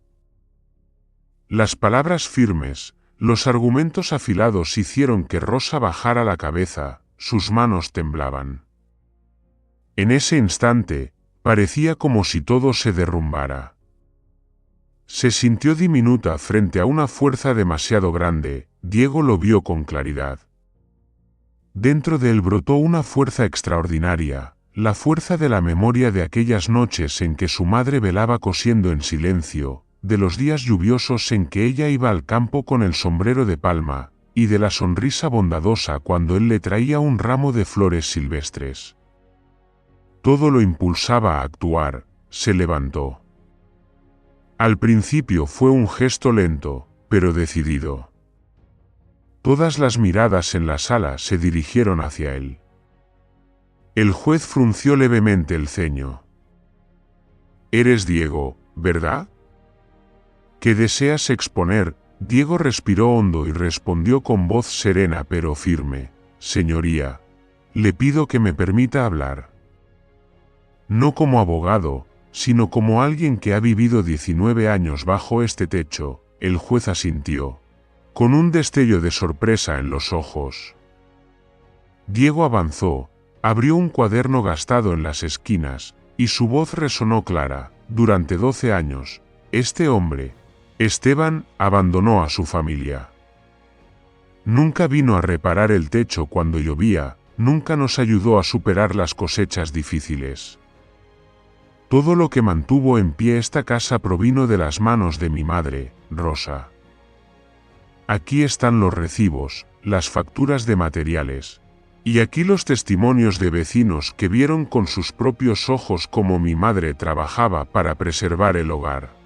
Las palabras firmes, los argumentos afilados hicieron que Rosa bajara la cabeza, sus manos temblaban. En ese instante, parecía como si todo se derrumbara. Se sintió diminuta frente a una fuerza demasiado grande. Diego lo vio con claridad. Dentro de él brotó una fuerza extraordinaria, la fuerza de la memoria de aquellas noches en que su madre velaba cosiendo en silencio, de los días lluviosos en que ella iba al campo con el sombrero de palma, y de la sonrisa bondadosa cuando él le traía un ramo de flores silvestres. Todo lo impulsaba a actuar. Se levantó. Al principio fue un gesto lento, pero decidido. Todas las miradas en la sala se dirigieron hacia él. El juez frunció levemente el ceño. «Eres Diego, ¿verdad?». «¿Qué deseas exponer?». Diego respiró hondo y respondió con voz serena pero firme: «Señoría, le pido que me permita hablar. No como abogado, sino como alguien que ha vivido 19 años bajo este techo». El juez asintió, con un destello de sorpresa en los ojos. Diego avanzó, abrió un cuaderno gastado en las esquinas, y su voz resonó clara: «Durante 12 años, este hombre, Esteban, abandonó a su familia. Nunca vino a reparar el techo cuando llovía, nunca nos ayudó a superar las cosechas difíciles. Todo lo que mantuvo en pie esta casa provino de las manos de mi madre, Rosa. Aquí están los recibos, las facturas de materiales, y aquí los testimonios de vecinos que vieron con sus propios ojos cómo mi madre trabajaba para preservar el hogar».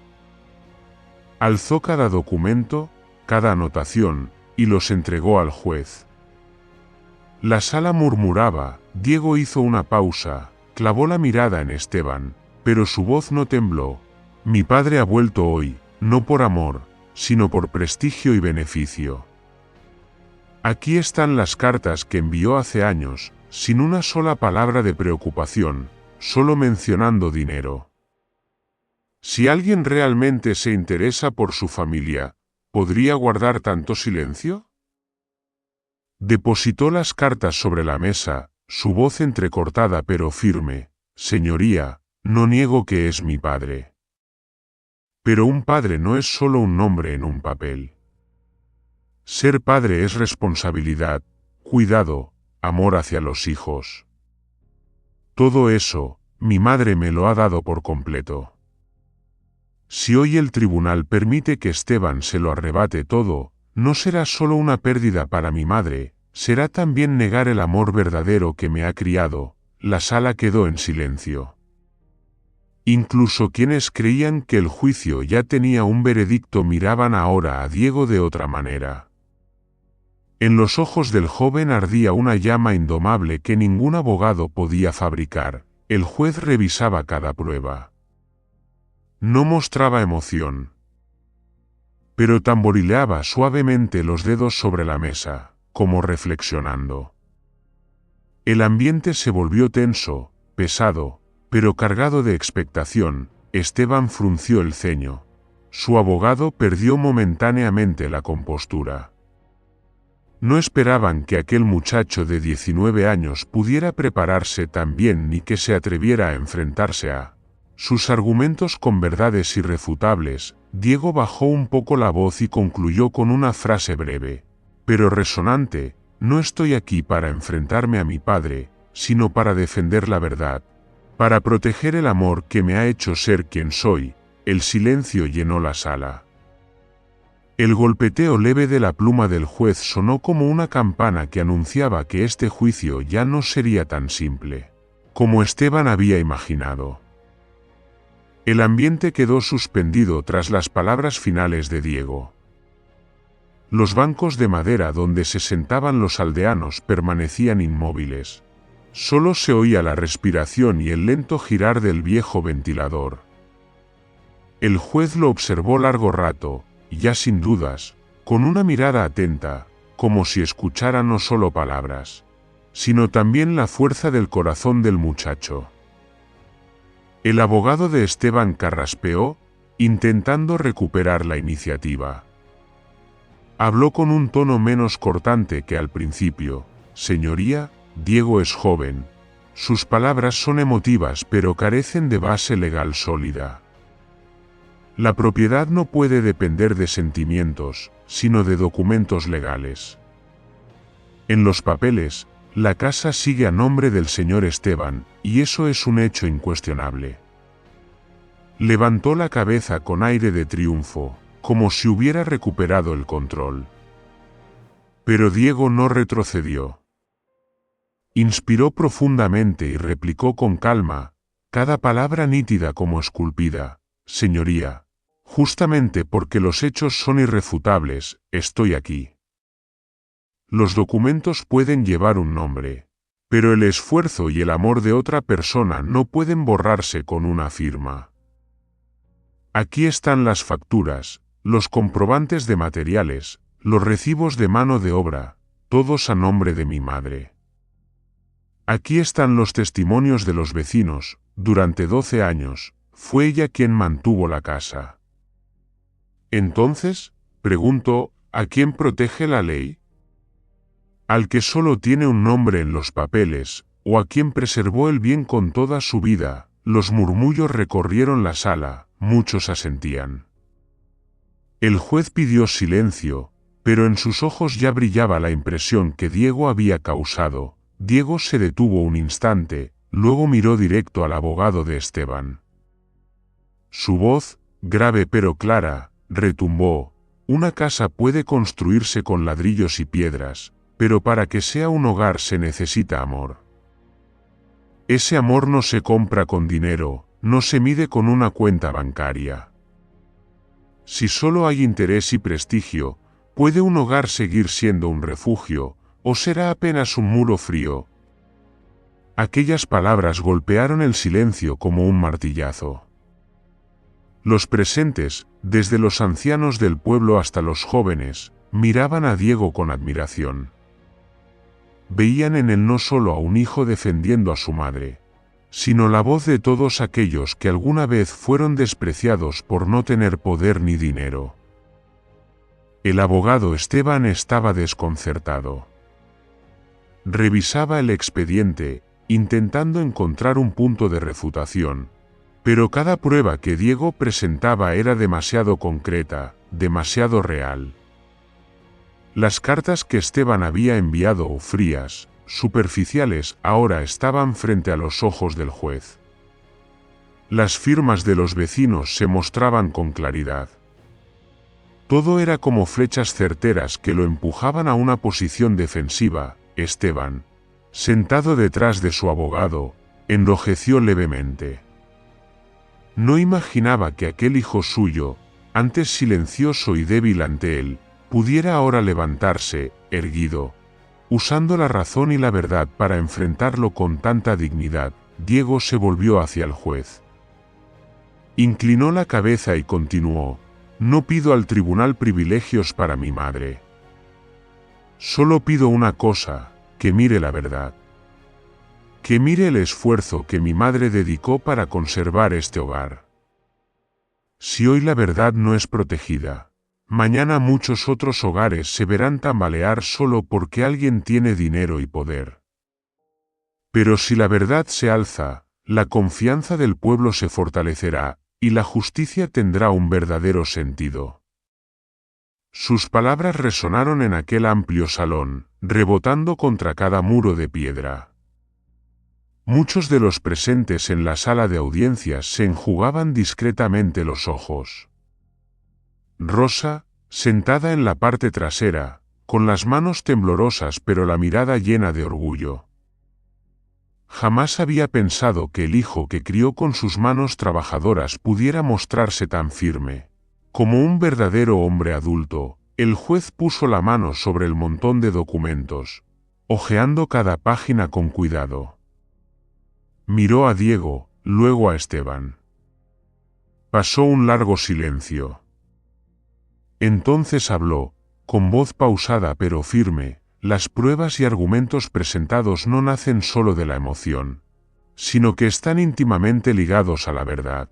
Alzó cada documento, cada anotación, y los entregó al juez. La sala murmuraba. Diego hizo una pausa, clavó la mirada en Esteban, pero su voz no tembló. «Mi padre ha vuelto hoy, no por amor, sino por prestigio y beneficio. Aquí están las cartas que envió hace años, sin una sola palabra de preocupación, solo mencionando dinero. Si alguien realmente se interesa por su familia, ¿podría guardar tanto silencio?». Depositó las cartas sobre la mesa, su voz entrecortada pero firme: «Señoría, no niego que es mi padre. Pero un padre no es solo un nombre en un papel. Ser padre es responsabilidad, cuidado, amor hacia los hijos. Todo eso, mi madre me lo ha dado por completo. Si hoy el tribunal permite que Esteban se lo arrebate todo, no será solo una pérdida para mi madre, será también negar el amor verdadero que me ha criado». La sala quedó en silencio. Incluso quienes creían que el juicio ya tenía un veredicto miraban ahora a Diego de otra manera. En los ojos del joven ardía una llama indomable que ningún abogado podía fabricar. El juez revisaba cada prueba. No mostraba emoción, pero tamborileaba suavemente los dedos sobre la mesa, como reflexionando. El ambiente se volvió tenso, pesado, pero cargado de expectación. Esteban frunció el ceño. Su abogado perdió momentáneamente la compostura. No esperaban que aquel muchacho de 19 años pudiera prepararse tan bien ni que se atreviera a enfrentarse a sus argumentos con verdades irrefutables. Diego bajó un poco la voz y concluyó con una frase breve, pero resonante: «No estoy aquí para enfrentarme a mi padre, sino para defender la verdad, para proteger el amor que me ha hecho ser quien soy». El silencio llenó la sala. El golpeteo leve de la pluma del juez sonó como una campana que anunciaba que este juicio ya no sería tan simple como Esteban había imaginado. El ambiente quedó suspendido tras las palabras finales de Diego. Los bancos de madera donde se sentaban los aldeanos permanecían inmóviles. Solo se oía la respiración y el lento girar del viejo ventilador. El juez lo observó largo rato, ya sin dudas, con una mirada atenta, como si escuchara no solo palabras, sino también la fuerza del corazón del muchacho. El abogado de Esteban carraspeó, intentando recuperar la iniciativa. Habló con un tono menos cortante que al principio: «Señoría, Diego es joven. Sus palabras son emotivas pero carecen de base legal sólida. La propiedad no puede depender de sentimientos, sino de documentos legales. En los papeles, la casa sigue a nombre del señor Esteban, y eso es un hecho incuestionable». Levantó la cabeza con aire de triunfo, como si hubiera recuperado el control. Pero Diego no retrocedió. Inspiró profundamente y replicó con calma, cada palabra nítida como esculpida: «Señoría, justamente porque los hechos son irrefutables, estoy aquí. Los documentos pueden llevar un nombre, pero el esfuerzo y el amor de otra persona no pueden borrarse con una firma. Aquí están las facturas, los comprobantes de materiales, los recibos de mano de obra, todos a nombre de mi madre. Aquí están los testimonios de los vecinos, durante 12 años, fue ella quien mantuvo la casa». Entonces, preguntó, ¿a quién protege la ley? ¿Al que solo tiene un nombre en los papeles, o a quien preservó el bien con toda su vida? Los murmullos recorrieron la sala, muchos asentían. El juez pidió silencio, pero en sus ojos ya brillaba la impresión que Diego había causado. Diego se detuvo un instante, luego miró directo al abogado de Esteban. Su voz, grave pero clara, retumbó: «Una casa puede construirse con ladrillos y piedras, pero para que sea un hogar se necesita amor. Ese amor no se compra con dinero, no se mide con una cuenta bancaria. Si solo hay interés y prestigio, ¿puede un hogar seguir siendo un refugio, o será apenas un muro frío?» Aquellas palabras golpearon el silencio como un martillazo. Los presentes, desde los ancianos del pueblo hasta los jóvenes, miraban a Diego con admiración. Veían en él no solo a un hijo defendiendo a su madre, sino la voz de todos aquellos que alguna vez fueron despreciados por no tener poder ni dinero. El abogado Esteban estaba desconcertado. Revisaba el expediente, intentando encontrar un punto de refutación, pero cada prueba que Diego presentaba era demasiado concreta, demasiado real. Las cartas que Esteban había enviado, frías, superficiales, ahora estaban frente a los ojos del juez. Las firmas de los vecinos se mostraban con claridad. Todo era como flechas certeras que lo empujaban a una posición defensiva. Esteban, sentado detrás de su abogado, enrojeció levemente. No imaginaba que aquel hijo suyo, antes silencioso y débil ante él, pudiera ahora levantarse, erguido, usando la razón y la verdad para enfrentarlo con tanta dignidad. Diego se volvió hacia el juez. Inclinó la cabeza y continuó: «No pido al tribunal privilegios para mi madre. Solo pido una cosa, que mire la verdad. Que mire el esfuerzo que mi madre dedicó para conservar este hogar. Si hoy la verdad no es protegida, mañana muchos otros hogares se verán tambalear solo porque alguien tiene dinero y poder. Pero si la verdad se alza, la confianza del pueblo se fortalecerá, y la justicia tendrá un verdadero sentido». Sus palabras resonaron en aquel amplio salón, rebotando contra cada muro de piedra. Muchos de los presentes en la sala de audiencias se enjugaban discretamente los ojos. Rosa, sentada en la parte trasera, con las manos temblorosas pero la mirada llena de orgullo. Jamás había pensado que el hijo que crió con sus manos trabajadoras pudiera mostrarse tan firme. Como un verdadero hombre adulto, el juez puso la mano sobre el montón de documentos, hojeando cada página con cuidado. Miró a Diego, luego a Esteban. Pasó un largo silencio. Entonces habló, con voz pausada pero firme: «Las pruebas y argumentos presentados no nacen solo de la emoción, sino que están íntimamente ligados a la verdad.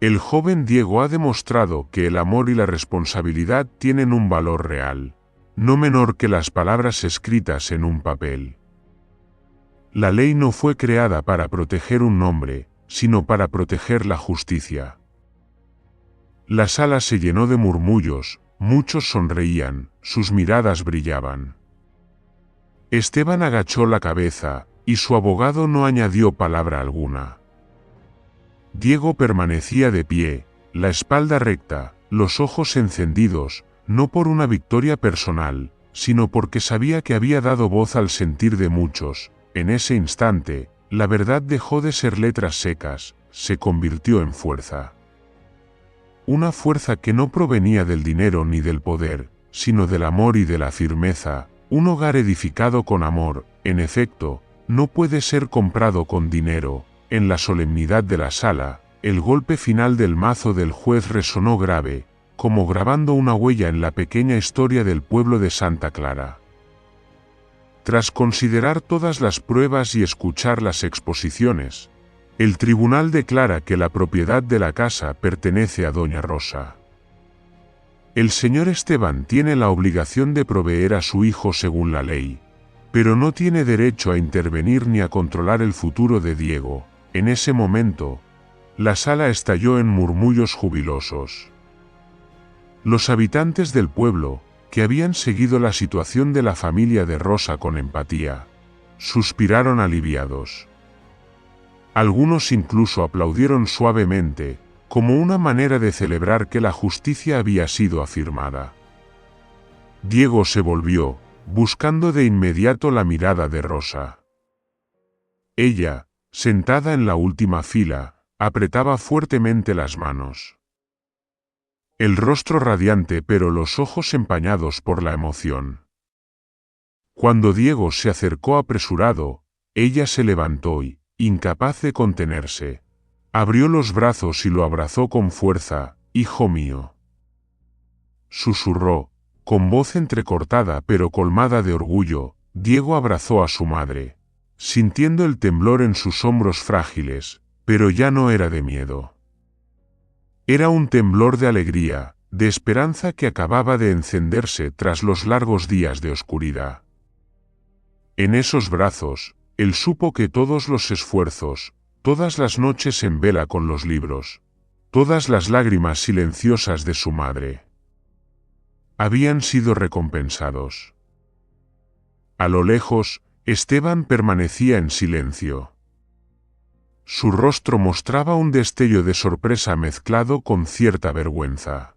El joven Diego ha demostrado que el amor y la responsabilidad tienen un valor real, no menor que las palabras escritas en un papel. La ley no fue creada para proteger un nombre, sino para proteger la justicia». La sala se llenó de murmullos, muchos sonreían, sus miradas brillaban. Esteban agachó la cabeza, y su abogado no añadió palabra alguna. Diego permanecía de pie, la espalda recta, los ojos encendidos, no por una victoria personal, sino porque sabía que había dado voz al sentir de muchos. En ese instante, la verdad dejó de ser letras secas, se convirtió en fuerza. Una fuerza que no provenía del dinero ni del poder, sino del amor y de la firmeza. Un hogar edificado con amor, en efecto, no puede ser comprado con dinero. En la solemnidad de la sala, el golpe final del mazo del juez resonó grave, como grabando una huella en la pequeña historia del pueblo de Santa Clara. Tras considerar todas las pruebas y escuchar las exposiciones, el tribunal declara que la propiedad de la casa pertenece a doña Rosa. El señor Esteban tiene la obligación de proveer a su hijo según la ley, pero no tiene derecho a intervenir ni a controlar el futuro de Diego. En ese momento, la sala estalló en murmullos jubilosos. Los habitantes del pueblo, que habían seguido la situación de la familia de Rosa con empatía, suspiraron aliviados. Algunos incluso aplaudieron suavemente, como una manera de celebrar que la justicia había sido afirmada. Diego se volvió, buscando de inmediato la mirada de Rosa. Ella, sentada en la última fila, apretaba fuertemente las manos. El rostro radiante pero los ojos empañados por la emoción. Cuando Diego se acercó apresurado, ella se levantó y, incapaz de contenerse, abrió los brazos y lo abrazó con fuerza. «Hijo mío», susurró, con voz entrecortada pero colmada de orgullo. Diego abrazó a su madre, sintiendo el temblor en sus hombros frágiles, pero ya no era de miedo. Era un temblor de alegría, de esperanza que acababa de encenderse tras los largos días de oscuridad. En esos brazos, él supo que todos los esfuerzos, todas las noches en vela con los libros, todas las lágrimas silenciosas de su madre, habían sido recompensados. A lo lejos, Esteban permanecía en silencio. Su rostro mostraba un destello de sorpresa mezclado con cierta vergüenza.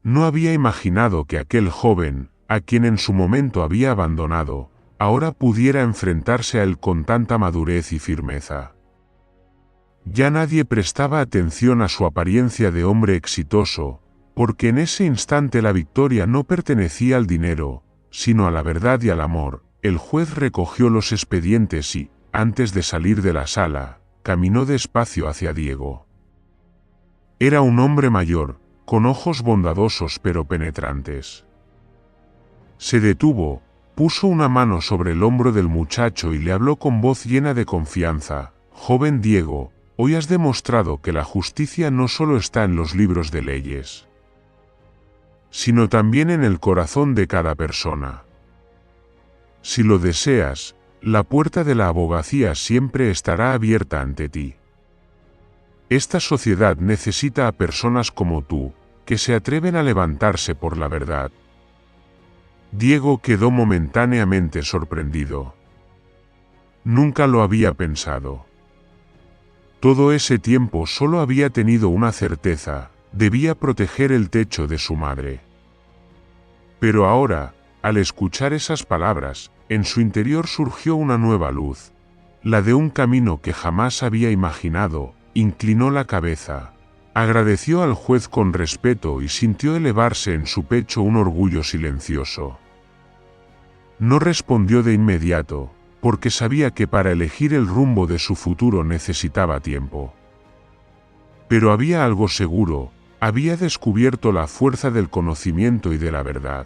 No había imaginado que aquel joven, a quien en su momento había abandonado, ahora pudiera enfrentarse a él con tanta madurez y firmeza. Ya nadie prestaba atención a su apariencia de hombre exitoso, porque en ese instante la victoria no pertenecía al dinero, sino a la verdad y al amor. El juez recogió los expedientes y, antes de salir de la sala, caminó despacio hacia Diego. Era un hombre mayor, con ojos bondadosos pero penetrantes. Se detuvo, puso una mano sobre el hombro del muchacho y le habló con voz llena de confianza. «Joven Diego, hoy has demostrado que la justicia no solo está en los libros de leyes, sino también en el corazón de cada persona. Si lo deseas, la puerta de la abogacía siempre estará abierta ante ti. Esta sociedad necesita a personas como tú, que se atreven a levantarse por la verdad». Diego quedó momentáneamente sorprendido. Nunca lo había pensado. Todo ese tiempo solo había tenido una certeza: debía proteger el techo de su madre. Pero ahora, al escuchar esas palabras, en su interior surgió una nueva luz, la de un camino que jamás había imaginado. Inclinó la cabeza, agradeció al juez con respeto y sintió elevarse en su pecho un orgullo silencioso. No respondió de inmediato, porque sabía que para elegir el rumbo de su futuro necesitaba tiempo. Pero había algo seguro: había descubierto la fuerza del conocimiento y de la verdad.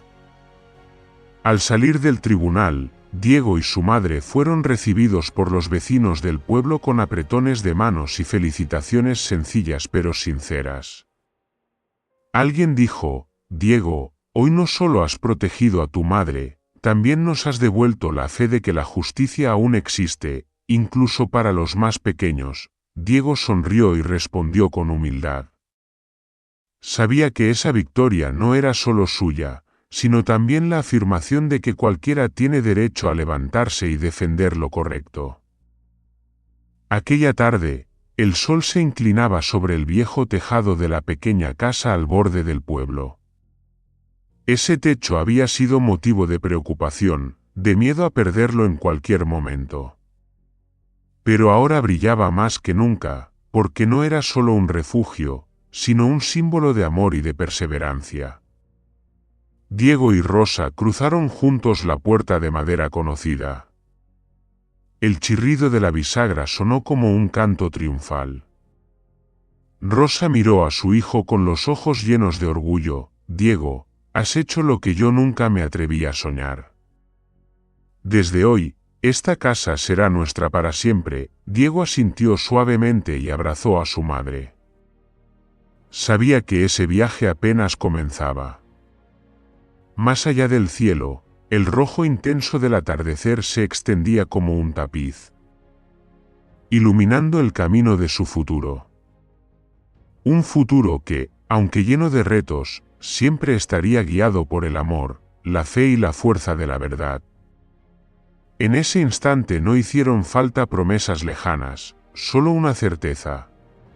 Al salir del tribunal, Diego y su madre fueron recibidos por los vecinos del pueblo con apretones de manos y felicitaciones sencillas pero sinceras. Alguien dijo: «Diego, hoy no solo has protegido a tu madre, también nos has devuelto la fe de que la justicia aún existe, incluso para los más pequeños». Diego sonrió y respondió con humildad. Sabía que esa victoria no era solo suya, sino también la afirmación de que cualquiera tiene derecho a levantarse y defender lo correcto. Aquella tarde, el sol se inclinaba sobre el viejo tejado de la pequeña casa al borde del pueblo. Ese techo había sido motivo de preocupación, de miedo a perderlo en cualquier momento. Pero ahora brillaba más que nunca, porque no era solo un refugio, sino un símbolo de amor y de perseverancia. Diego y Rosa cruzaron juntos la puerta de madera conocida. El chirrido de la bisagra sonó como un canto triunfal. Rosa miró a su hijo con los ojos llenos de orgullo. Diego, has hecho lo que yo nunca me atreví a soñar. Desde hoy, esta casa será nuestra para siempre. Diego asintió suavemente y abrazó a su madre. Sabía que ese viaje apenas comenzaba. Más allá del cielo, el rojo intenso del atardecer se extendía como un tapiz, iluminando el camino de su futuro. Un futuro que, aunque lleno de retos, siempre estaría guiado por el amor, la fe y la fuerza de la verdad. En ese instante no hicieron falta promesas lejanas, solo una certeza.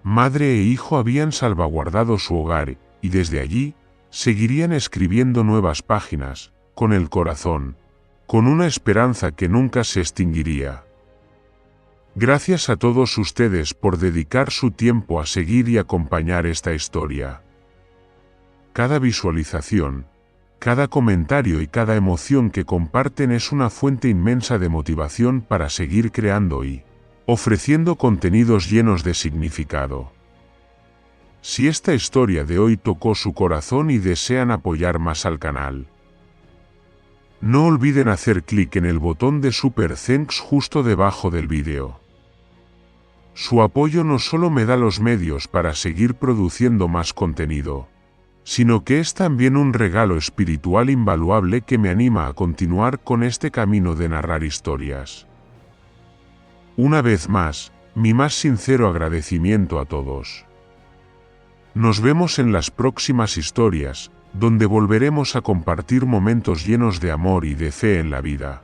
Madre e hijo habían salvaguardado su hogar, y desde allí, seguirían escribiendo nuevas páginas, con el corazón, con una esperanza que nunca se extinguiría. Gracias a todos ustedes por dedicar su tiempo a seguir y acompañar esta historia. Cada visualización, cada comentario y cada emoción que comparten es una fuente inmensa de motivación para seguir creando y ofreciendo contenidos llenos de significado. Si esta historia de hoy tocó su corazón y desean apoyar más al canal, no olviden hacer clic en el botón de Super Thanks justo debajo del vídeo. Su apoyo no solo me da los medios para seguir produciendo más contenido, sino que es también un regalo espiritual invaluable que me anima a continuar con este camino de narrar historias. Una vez más, mi más sincero agradecimiento a todos. Nos vemos en las próximas historias, donde volveremos a compartir momentos llenos de amor y de fe en la vida.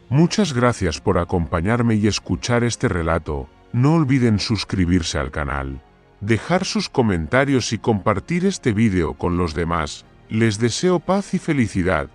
Muchas gracias por acompañarme y escuchar este relato. No olviden suscribirse al canal, dejar sus comentarios y compartir este vídeo con los demás. Les deseo paz y felicidad.